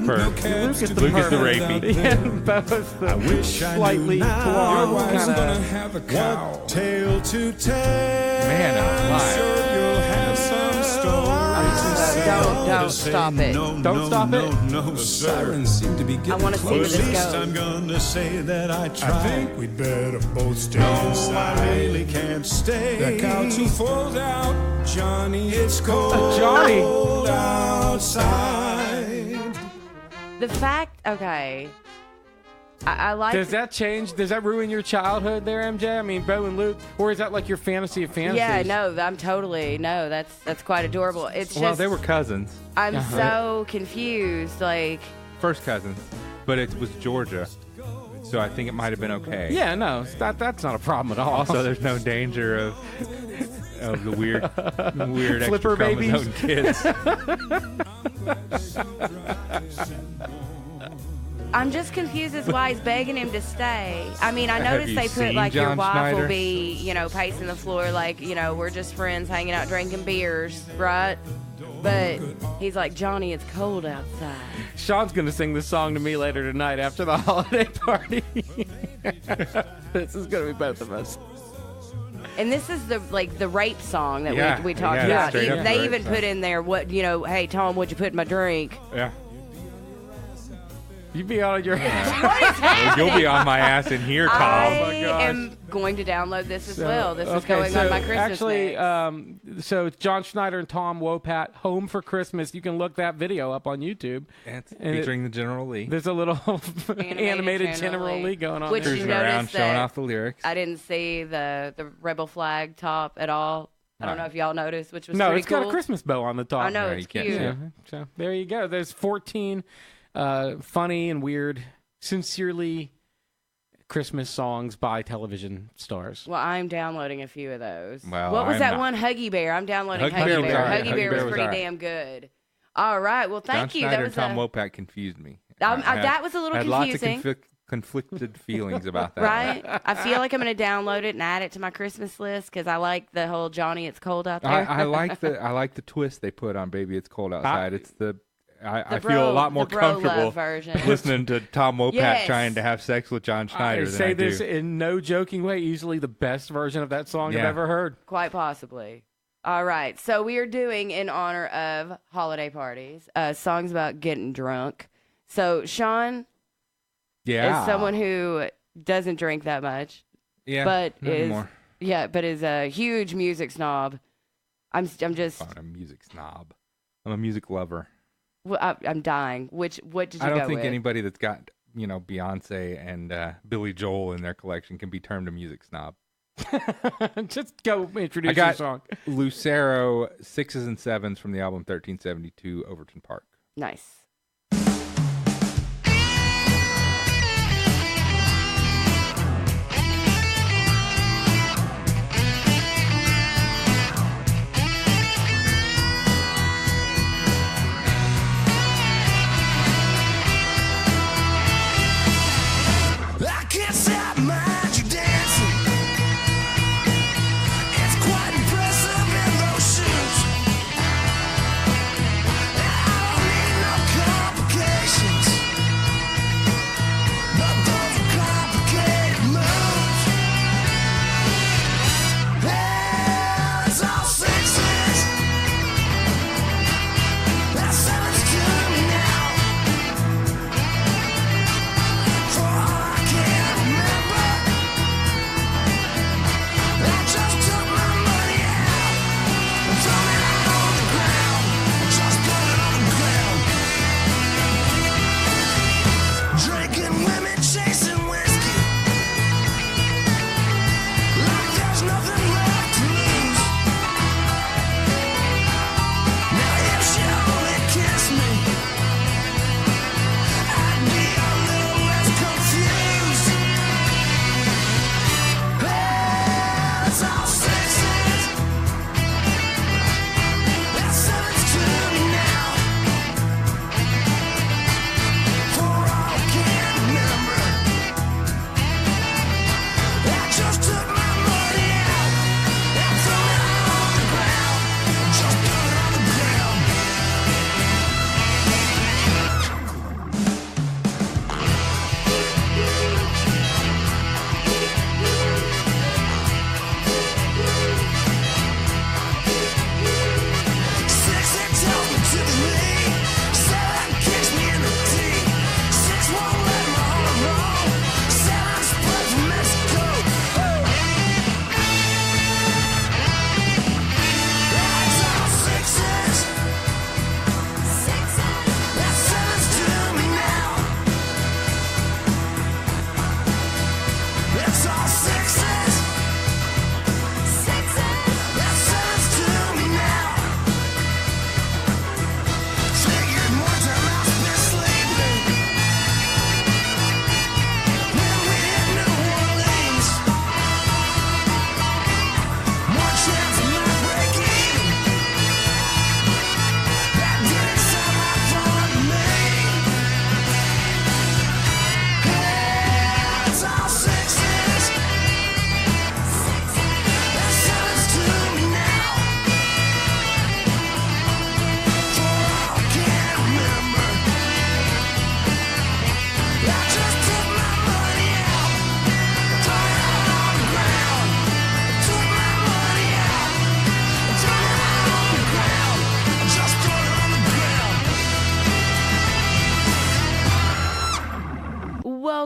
perv. Luke is the Luke is the perv. rapey. And Bo's the wish I slightly knew now. Your blonde wife's kind gonna of. have a cow. What tale to tell? Man alive. Sure, you'll have some stories. Don't stop it. Don't stop it. No, The sir. sirens seem to be getting I want to see close. where At this least I'm goes. gonna say that I I tried. think we'd better both stay No, inside. I really can't stay. The couch will fold out, Johnny. It's cold Johnny. outside. The fact, okay. I like. Does that change? Does that ruin your childhood there, MJ? I mean, Bo and Luke, or is that like your fantasy of fantasies? Yeah, no, I'm totally no. That's quite adorable. It's just. Well, they were cousins. I'm so confused. Like. First cousins. But it was Georgia. So I think it might have been okay. Yeah, no, that's not a problem at all. Also, there's no danger of the weird Flipper extra chromosome kids. I'm just confused as why he's begging him to stay. I mean, I Have noticed you they put seen like your John wife Schneider? will be, pacing the floor like, we're just friends hanging out drinking beers, right? But he's like, Johnny, it's cold outside. Sean's gonna sing this song to me later tonight after the holiday party. This is gonna be both of us. And this is the rape song that Yeah, we talked yeah, about. straight up They rape even song. put in there hey Tom, what'd you put in my drink? Yeah. You be on your ass. What is happening? You'll be on my ass in here, Tom. I am going to download this as well. This is going on my Christmas mix. So it's John Schneider and Tom Wopat, Home for Christmas. You can look that video up on YouTube. And featuring the General Lee. There's a little animated General Lee going on. Which there. you Cruising around, noticed showing that off the lyrics. I didn't see the rebel flag top at all. I don't know if y'all noticed, which was No, pretty it's cool. got a Christmas bow on the top. I know, Yeah, it's you can't cute. see Yeah, so there you go. There's 14 funny and weird, sincerely Christmas songs by television stars. Well, I'm downloading a few of those. Well, what was I'm that not. one? Huggy Bear. I'm downloading Huggy Huggy Bear was Bear. all right. Huggy Bear was pretty all right. damn good. All right. Well, thank John you. Schneider That and was Tom Wopat confused me. that was a little I had confusing. lots of conflicted feelings about that. Right? I feel like I'm going to download it and add it to my Christmas list because I like the whole Johnny, it's cold out there. I like the twist they put on Baby It's Cold Outside. It's I bro- feel a lot more the bro love comfortable version. listening to Tom Wopat Yes. trying to have sex with John Schneider I than say I do. this in no joking way. Easily the best version of that song I've Yeah. ever heard. Quite possibly. All right. So we are doing in honor of holiday parties, songs about getting drunk. So Sean Yeah. is someone who doesn't drink that much. Yeah, But not is anymore. but is a huge music snob. I'm just I'm a music snob. I'm a music lover. I'm dying. What did you I don't go think with? anybody that's got Beyonce and Billy Joel in their collection can be termed a music snob. Just go introduce I got your song. Lucero 6s and 7s from the album 1372 Overton Park. Nice. I can't stop mind you dancing. It's quite impressive in those shoes. I don't need no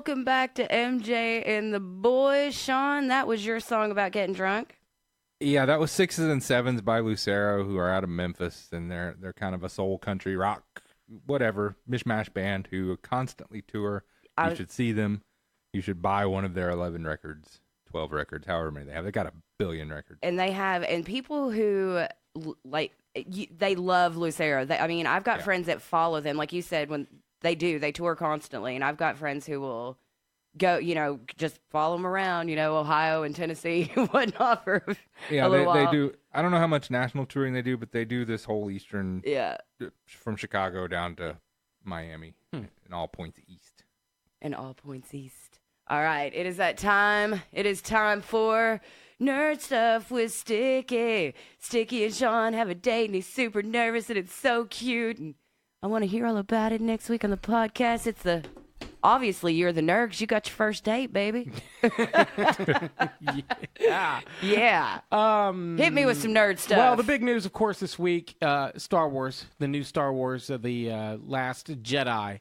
welcome back to MJ and the Boys. Sean, that was your song about getting drunk? Yeah, that was Sixes and Sevens by Lucero, who are out of Memphis, and they're kind of a soul country rock, whatever, mishmash band who constantly tour. You should see them. You should buy one of their 11 records, 12 records, however many they have. They got 1 billion records. And they have, and people who like, they love Lucero. I mean, I've got friends that follow them, like you said, when they tour constantly, and I've got friends who will go, just follow them around, Ohio and Tennessee and whatnot for a little while. They do. I don't know how much national touring they do, but they do this whole eastern, from Chicago down to Miami, and all points east. And all points east. All right, it is that time. It is time for Nerd Stuff with Sticky. Sticky and Sean have a date, and he's super nervous, and it's so cute. And I want to hear all about it next week on the podcast. Obviously, you're the nerd because you got your first date, baby. Yeah. Hit me with some nerd stuff. Well, the big news, of course, this week, Star Wars, the new Star Wars, The Last Jedi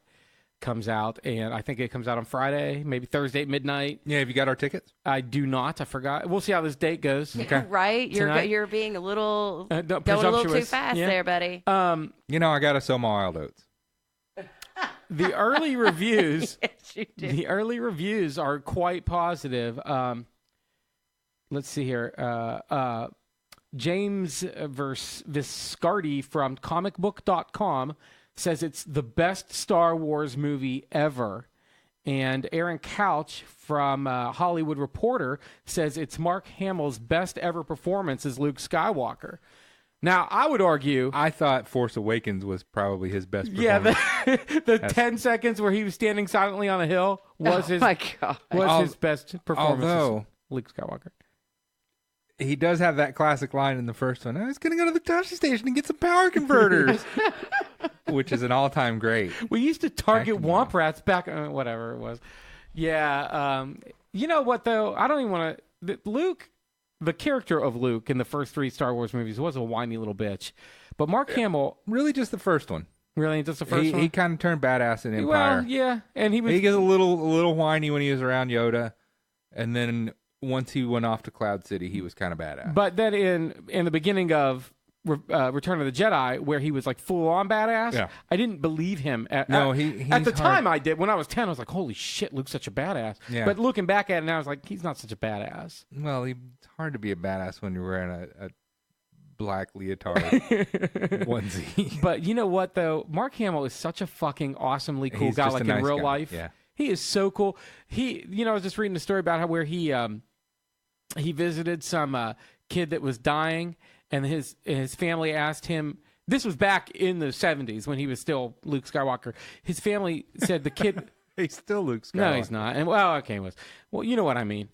comes out, and I think it comes out on Friday, maybe Thursday at midnight. Yeah, have you got our tickets? I do not. I forgot. We'll see how this date goes. Okay. Right? You're being a little going a little too fast there, buddy. I got to sell my Wild Oats. The early reviews, yes, you do. The early reviews are quite positive. Let's see here. James Viscardi from comicbook.com says it's the best Star Wars movie ever. And Aaron Couch from Hollywood Reporter says it's Mark Hamill's best ever performance as Luke Skywalker. Now, I would argue... I thought Force Awakens was probably his best performance. Yeah, the 10 seconds where he was standing silently on a hill was his best performance as Luke Skywalker. He does have that classic line in the first one. I was going to go to the Tosche station and get some power converters, which is an all-time great. We used to target Womp Rats back, whatever it was. Yeah. You know what, though? I don't even want to... Luke... The character of Luke in the first 3 Star Wars movies was a whiny little bitch. But Mark Hamill... Really just the first one. Really? Just the first one? He kind of turned badass in Empire. Well, yeah. And he gets a little whiny when he was around Yoda. And then once he went off to Cloud City, he was kind of badass. But then in the beginning of Return of the Jedi, where he was like full-on badass, I didn't believe him. At the time I did. When I was 10, I was like, holy shit, Luke's such a badass. Yeah. But looking back at it now, I was like, he's not such a badass. Well, it's hard to be a badass when you're wearing a black leotard onesie. But you know what, though? Mark Hamill is such a fucking awesomely cool guy, like in real life. Yeah. He is so cool. I was just reading a story about where he visited some kid that was dying, and his family asked him. This was back in the 70s when he was still Luke Skywalker. His family said the kid... He's still Luke Skywalker. No, he's not. And well, you know what I mean.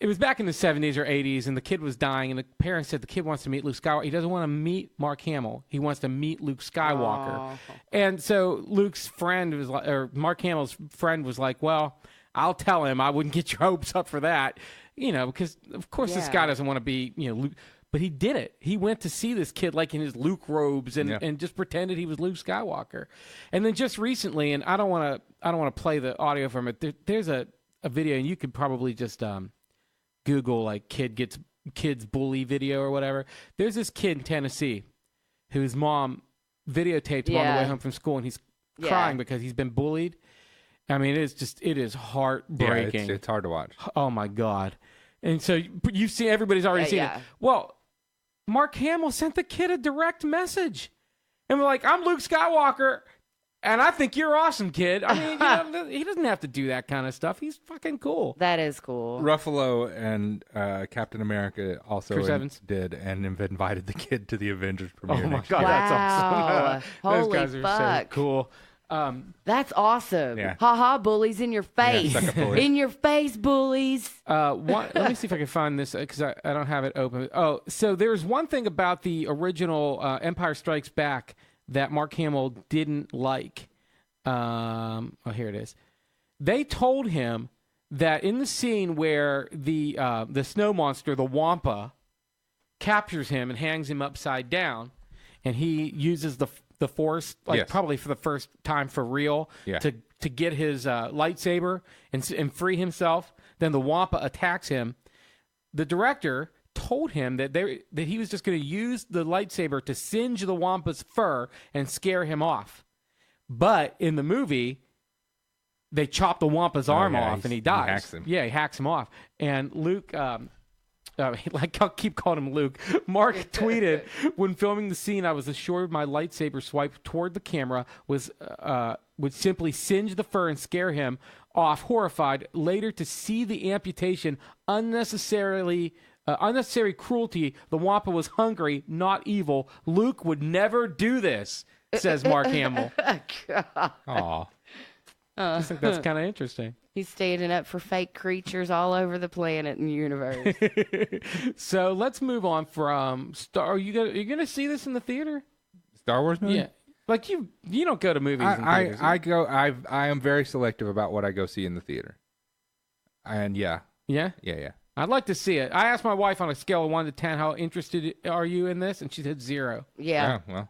It was back in the 70s or 80s, and the kid was dying, and the parents said the kid wants to meet Luke Skywalker. He doesn't want to meet Mark Hamill. He wants to meet Luke Skywalker. Oh. And so Luke's friend was like, or Mark Hamill's friend was like, well, I'll tell him. I wouldn't get your hopes up for that, because of course this guy doesn't want to be, Luke. But he did it. He went to see this kid like in his Luke robes and just pretended he was Luke Skywalker. And then just recently, and I don't want to play the audio from it. There's a video, and you could probably just Google like kids bully video or whatever. There's this kid in Tennessee whose mom videotaped him on the way home from school, and he's crying because he's been bullied. I mean, it is heartbreaking. Yeah, it's hard to watch. Oh my God. And so you see, everybody's already seen it. Well, Mark Hamill sent the kid a direct message, and we're like, I'm Luke Skywalker, and I think you're awesome, kid. I mean, he doesn't have to do that kind of stuff. He's fucking cool. That is cool. Ruffalo and Captain America also Chris Evans did, and have invited the kid to the Avengers premiere. Oh my God, that's awesome. Holy Those guys are so cool. That's awesome. Yeah. Ha bullies in your face. Yeah, in your face, bullies. Let me see if I can find this because I don't have it open. Oh, so there's one thing about the original Empire Strikes Back that Mark Hamill didn't like. Here it is. They told him that in the scene where the snow monster, the Wampa, captures him and hangs him upside down, and he uses the Force, like probably for the first time for real, to get his lightsaber and free himself. Then the Wampa attacks him. The director told him that he was just going to use the lightsaber to singe the Wampa's fur and scare him off. But in the movie, they chop the Wampa's arm off and he dies. He hacks him. Yeah, he hacks him off. And Luke, like I'll keep calling him Luke, Mark tweeted, when filming the scene, I was assured my lightsaber swipe toward the camera would simply singe the fur and scare him off, horrified. Later, to see the amputation, unnecessary cruelty. The Wampa was hungry, not evil. Luke would never do this, says Mark Hamill. Aw. I just think that's kind of interesting. He's standing up for fake creatures all over the planet and universe. So let's move on from Star. Are you gonna see this in the theater? Star Wars movie? Yeah. Like you don't go to movies. I am very selective about what I go see in the theater. And yeah. I'd like to see it. I asked my wife on a scale of 1 to 10, how interested are you in this, and she said 0. Yeah. Oh, well.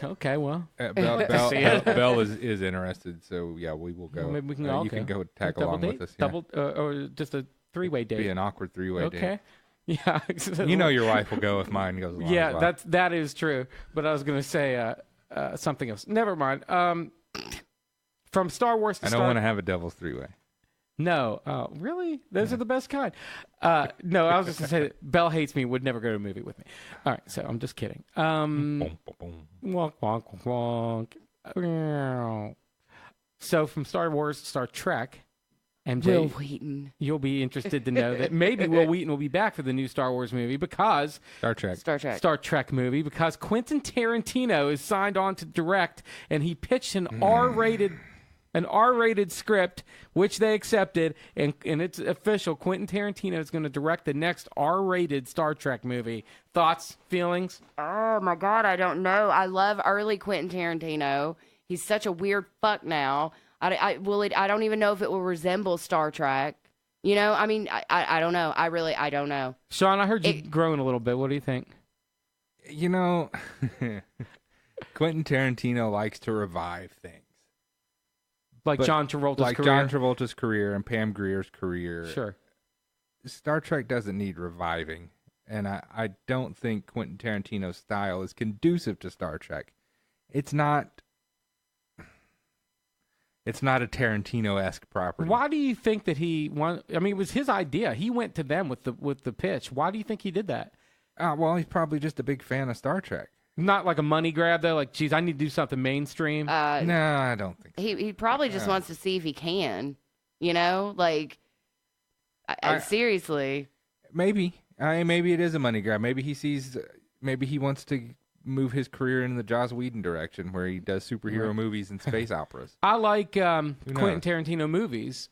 Okay, well. Belle is interested, so yeah, we will go. Well, maybe we can all you go. can go tag along with us. Double or just a 3-way date. Be an awkward 3-way date. Okay. Yeah. You know your wife will go if mine goes along. Yeah, as well. that is true. But I was going to say something else. Never mind. From Star Wars to I don't want to have a devil's 3-way. No. Really? Those are the best kind. No, I was just going to say that Belle hates me, would never go to a movie with me. All right, so I'm just kidding. Wonk, wonk, wonk. So from Star Wars to Star Trek, MJ, Will Wheaton. You'll be interested to know that maybe Will Wheaton will be back for the new Star Wars movie because Star Trek movie, because Quentin Tarantino is signed on to direct, and he pitched an R-rated script, which they accepted, and it's official. Quentin Tarantino is going to direct the next R-rated Star Trek movie. Thoughts, feelings? Oh my God, I don't know. I love early Quentin Tarantino. He's such a weird fuck now. I don't even know if it will resemble Star Trek. You know, I mean, I don't know. I don't know. Sean, I heard you groan a little bit. What do you think? You know, Quentin Tarantino likes to revive things. Like John Travolta's career? Like John Travolta's career and Pam Grier's career. Sure. Star Trek doesn't need reviving. And I don't think Quentin Tarantino's style is conducive to Star Trek. It's not a Tarantino-esque property. Why do you think that he won? I mean, it was his idea. He went to them with the pitch. Why do you think he did that? Well, he's probably just a big fan of Star Trek. Not like a money grab, though? Like, geez, I need to do something mainstream? No, I don't think so. He probably just wants to see if he can. You know? Like, seriously. Maybe. Maybe it is a money grab. Maybe he wants to move his career in the Joss Whedon direction, where he does superhero movies and space operas. I like Quentin Tarantino movies,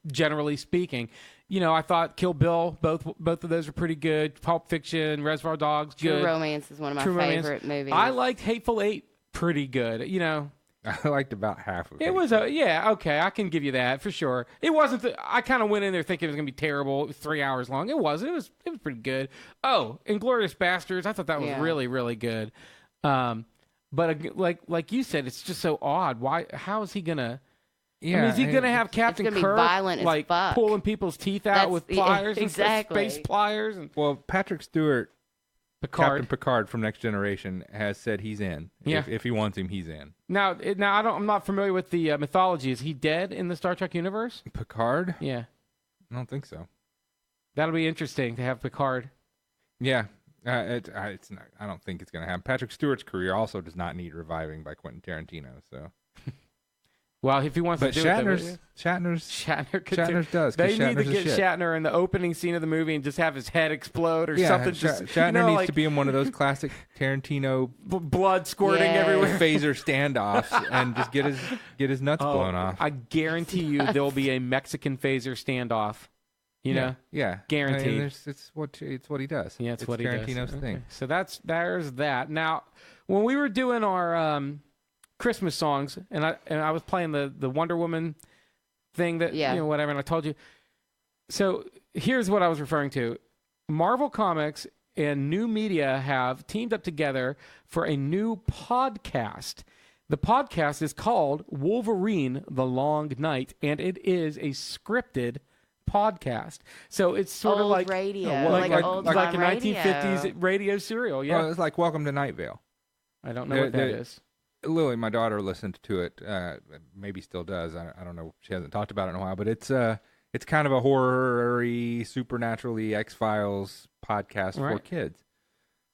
generally speaking. You know, I thought Kill Bill, both of those are pretty good. Pulp Fiction, Reservoir Dogs, good. True Romance is one of my favorite movies. I liked Hateful Eight pretty good. You know, I liked about half of it. It was okay. I can give you that for sure. It wasn't. I kind of went in there thinking it was gonna be terrible. It was 3 hours long. It wasn't. It was pretty good. Oh, Inglourious Basterds. I thought that was really, really good. But like you said, it's just so odd. Why? How is he gonna? Yeah, I mean, is he going to have Captain Kirk like pulling people's teeth out with pliers and space pliers? Well, Patrick Stewart, Captain Picard from Next Generation, has said he's in. Yeah. If he wants him, he's in. Now I'm not familiar with the mythology. Is he dead in the Star Trek universe? Picard? Yeah. I don't think so. That'll be interesting to have Picard. Yeah. It's not. I don't think it's going to happen. Patrick Stewart's career also does not need reviving by Quentin Tarantino, so... Well, if he wants to do Shatner does. They need to get Shatner in the opening scene of the movie and just have his head explode or something. Shatner needs to be in one of those classic Tarantino blood squirting everywhere, phaser standoffs, and just get his nuts blown off. I guarantee you, there'll be a Mexican phaser standoff. You know, guaranteed. I mean, it's what he does. Yeah, it's what he does. Tarantino's thing. So there's that. Now, when we were doing our Christmas songs, and I was playing the Wonder Woman thing that whatever, and I told you. So here's what I was referring to: Marvel Comics and New Media have teamed up together for a new podcast. The podcast is called Wolverine: The Long Night, and it is a scripted podcast. So it's sort of like radio, like a old 1950s radio serial. Yeah, well, it's like Welcome to Night Vale. I don't know what that is. Lily, my daughter, listened to it. Maybe still does. I don't know. She hasn't talked about it in a while, but it's kind of a horror-y, supernaturally X-Files podcast for kids.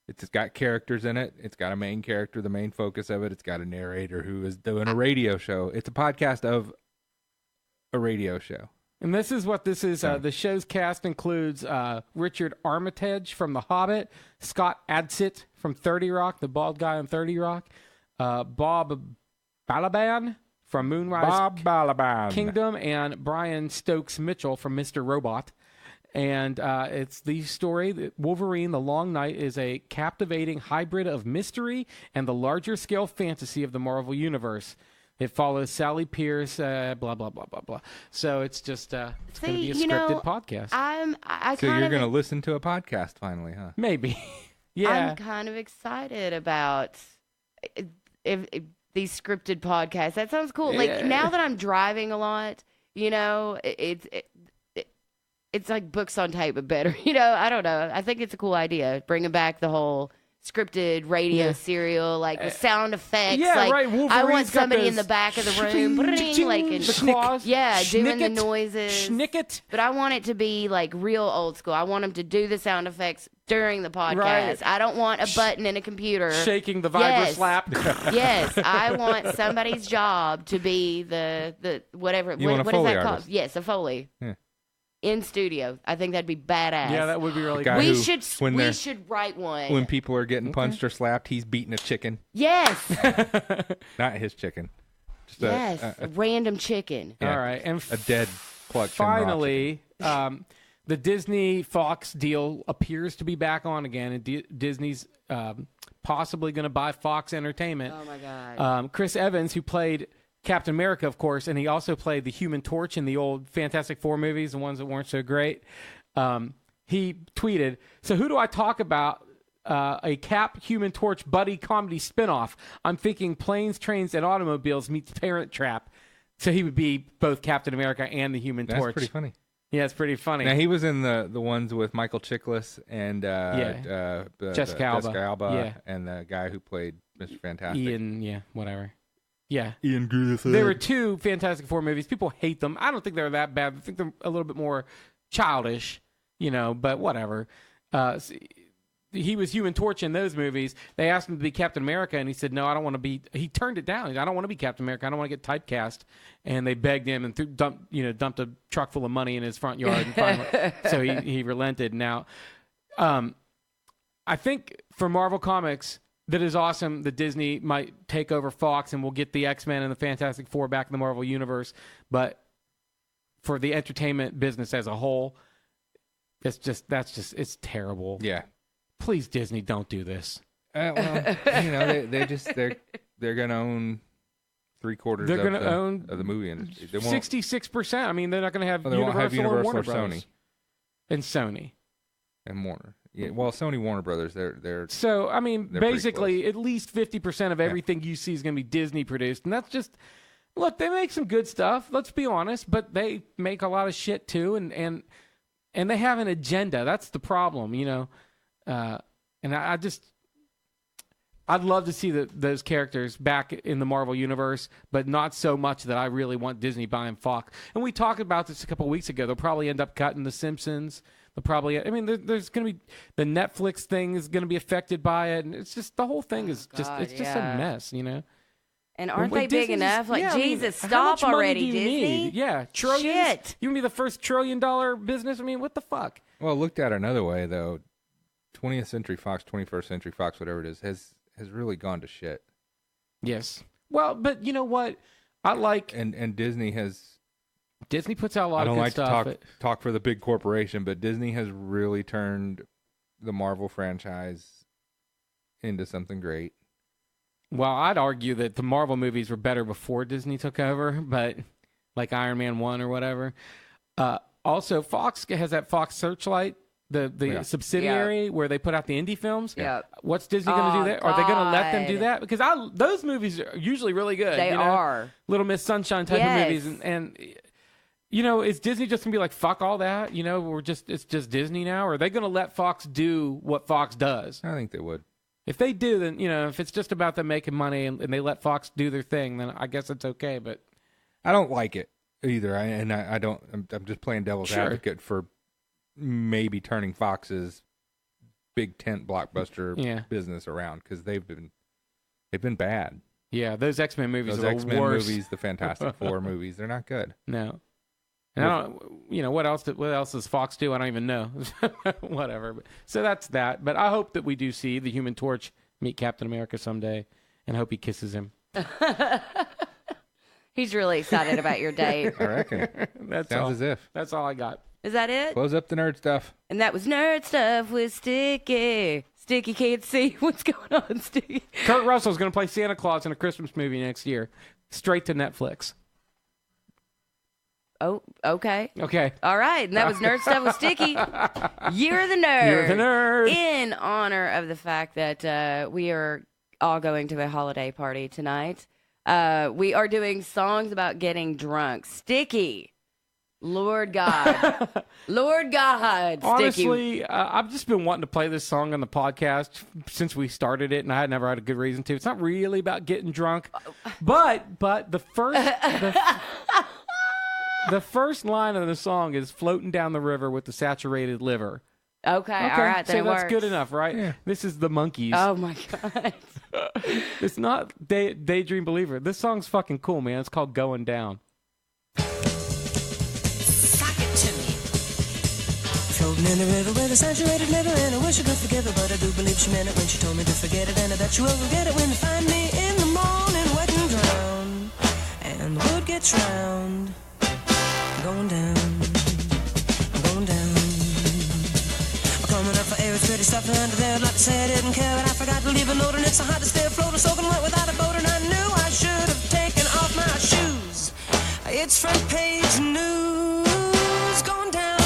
It's got characters in it. It's got a main character, the main focus of it. It's got a narrator who is doing a radio show. It's a podcast of a radio show. And this is what this is. The show's cast includes Richard Armitage from The Hobbit, Scott Adsit from 30 Rock, the bald guy on 30 Rock, Bob Balaban from Moonrise Kingdom, and Brian Stokes Mitchell from Mr. Robot. And it's the story that Wolverine: The Long Night is a captivating hybrid of mystery and the larger scale fantasy of the Marvel Universe. It follows Sally Pierce, blah, blah, blah, blah, blah. So it's just it's going to be a scripted podcast. So you're going to listen to a podcast finally, huh? Maybe. Yeah. I'm kind of excited about if these scripted podcasts. That sounds cool. Yeah. Like, now that I'm driving a lot, it's like books on tape, but better. I don't know. I think it's a cool idea. Bringing back the whole scripted radio serial, like the sound effects. Yeah, like, right. Wolverine's I want somebody in the back of the room, doing the noises. Schnicket. But I want it to be like real old school. I want them to do the sound effects during the podcast. Right. I don't want a button in a computer shaking the vibra slap. Yes, I want somebody's job to be the whatever. You want a what Foley is that artist. called? Yes, a Foley. Yeah. In studio. I think that'd be badass. Yeah, that would be really good. We should write one. When people are getting punched or slapped, he's beating a chicken. Yes. Not his chicken. Just a random chicken. Yeah, all right. And a dead plucked. Finally, the Disney Fox deal appears to be back on again, and Disney's possibly going to buy Fox Entertainment. Oh, my God. Chris Evans, who played Captain America, of course, and he also played the Human Torch in the old Fantastic Four movies, the ones that weren't so great. He tweeted, "So who do I talk about? A Cap Human Torch buddy comedy spinoff. I'm thinking Planes, Trains, and Automobiles meets Parent Trap." So he would be both Captain America and the Human Torch. That's pretty funny. Yeah, it's pretty funny. Now, he was in the ones with Michael Chiklis and Jessica Alba. And the guy who played Mr. Fantastic. Ian, whatever. Yeah. Ian Griffith. There were two Fantastic Four movies. People hate them. I don't think they're that bad. I think they're a little bit more childish, but whatever. He was Human Torch in those movies. They asked him to be Captain America, and he said, no, I don't want to be. He turned it down. I don't want to be Captain America. I don't want to get typecast. And they begged him and dumped a truck full of money in his front yard. And finally, so he relented. Now, I think for Marvel Comics, that is awesome that Disney might take over Fox and we'll get the X-Men and the Fantastic Four back in the Marvel Universe. But for the entertainment business as a whole, it's terrible. Yeah. Please, Disney, don't do this. Well, they're going to own 3/4 of the movie industry. 66%. I mean, they're not going to have Universal or Warner or Brothers. Sony. And Sony. And Warner. Yeah, well, Sony, Warner Brothers, they're so. I mean, basically, at least 50% of everything you see is going to be Disney produced, and that's just look. They make some good stuff. Let's be honest, but they make a lot of shit too, and they have an agenda. That's the problem, And I'd love to see those characters back in the Marvel Universe, but not so much that I really want Disney buying Fox. And we talked about this a couple of weeks ago. They'll probably end up cutting The Simpsons. There's going to be the Netflix thing is going to be affected by it, and it's just the whole thing is just a mess, And aren't they big enough? Like, Jesus, stop already, Disney. Yeah, trillions. Shit. You want to be the first $1 trillion business? I mean, what the fuck? Well, looked at another way though, 20th Century Fox, 21st Century Fox, whatever it is, has really gone to shit. Yes. Well, but you know what? I like and Disney puts out a lot of good stuff. I don't like to talk for the big corporation, but Disney has really turned the Marvel franchise into something great. Well, I'd argue that the Marvel movies were better before Disney took over, but like Iron Man 1 or whatever. Also, Fox has that Fox Searchlight the subsidiary where they put out the indie films. Yeah. What's Disney going to do there? Are they going to let them do that? Because those movies are usually really good. They are. Little Miss Sunshine type of movies. And is Disney just going to be like, fuck all that? It's just Disney now? Or are they going to let Fox do what Fox does? I think they would. If they do, then, if it's just about them making money and they let Fox do their thing, then I guess it's okay. But I don't like it either. I don't. I'm just playing devil's advocate for maybe turning Fox's big tent blockbuster business around, because they've been bad. Yeah, those X-Men movies those are X-Men the worst. movies, the Fantastic Four movies, they're not good. No. And I don't, what else does Fox do? I don't even know. Whatever. So that's that. But I hope that we do see the Human Torch meet Captain America someday, and hope he kisses him. He's really excited about your date. I reckon. Sounds as if. That's all I got. Is that it? Close up the nerd stuff. And that was Nerd Stuff with Sticky. Sticky can't see what's going on, Sticky. Kurt Russell's going to play Santa Claus in a Christmas movie next year. Straight to Netflix. Oh, okay. Okay. All right. And that was Nerd Stuff with Sticky. You're the nerd. You're the nerd. In honor of the fact that we are all going to a holiday party tonight, we are doing songs about getting drunk. Sticky. Lord God. Lord God. Honestly, I've just been wanting to play this song on the podcast since we started it, and I had never had a good reason to. It's not really about getting drunk, but the first line of the song is floating down the river with the saturated liver. Okay, all right, so works. That's good enough, right? Yeah. This is the Monkees. Oh my God. It's not Daydream Believer. This song's fucking cool, man. It's called Going Down. Floating in the river with a saturated liver, and I wish I could forgive her, but I do believe she meant it when she told me to forget it, and I bet you will forget it when you find me in the morning wet and drowned, and the wood gets round. Going down, going down. I'm coming up for air, it's pretty stuff under there. Like I said, I didn't care, but I forgot to leave a note, and it's so hot to stay afloat or soaking wet without a boat, and I knew I should have taken off my shoes. It's front page news. Going down.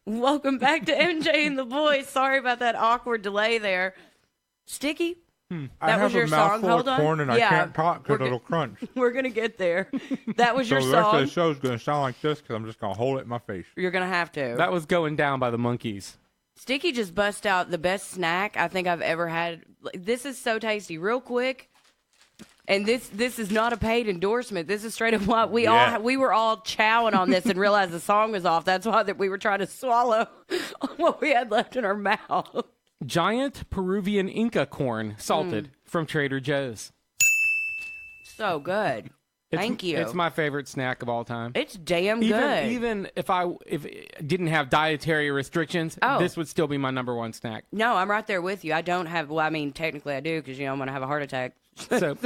Welcome back to MJ and the Boys. Sorry about that awkward delay there. Sticky? That was your song. Hold on. Corn and I can't talk because it'll crunch. We're going to get there. That was your song. The rest of the show's going to sound like this because I'm just going to hold it in my face. You're going to have to. That was Going Down by the Monkees. Sticky just bust out the best snack I think I've ever had. This is so tasty. Real quick. And this is not a paid endorsement. This is straight up what we were all chowing on this and realized the song was off. That's why that we were trying to swallow what we had left in our mouth. Giant Peruvian Inca corn, salted, from Trader Joe's. So good. Thank you. It's my favorite snack of all time. It's damn good. Even if it didn't have dietary restrictions, this would still be my number one snack. No, I'm right there with you. I don't have, well, I mean, technically I do because, I'm going to have a heart attack. So,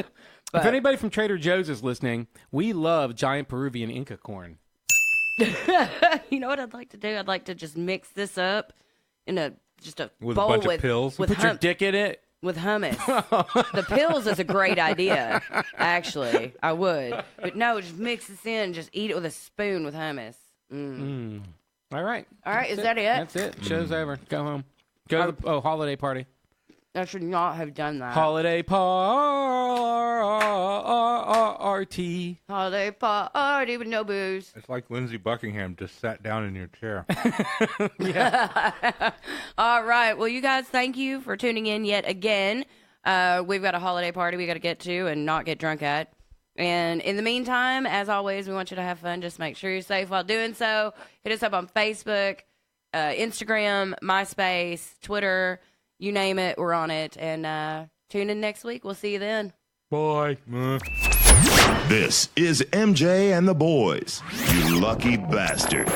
if anybody from Trader Joe's is listening, we love Giant Peruvian Inca corn. You know what I'd like to do? I'd like to just mix this up in a with bowl a bunch of pills. Put your dick in it. With hummus. The pills is a great idea, actually. I would. But no, just mix this in. Just eat it with a spoon with hummus. All right. Is that it? That's it. Show's over. Go home. Go to the holiday party. I should not have done that. Holiday party. Holiday party with no booze. It's like Lindsey Buckingham just sat down in your chair. All right. Well, you guys, thank you for tuning in yet again. We've got a holiday party we got to get to and not get drunk at. And in the meantime, as always, we want you to have fun. Just make sure you're safe while doing so. Hit us up on Facebook, Instagram, MySpace, Twitter. You name it, we're on it. And tune in next week. We'll see you then. Bye. This is MJ and the Boys. You lucky bastards.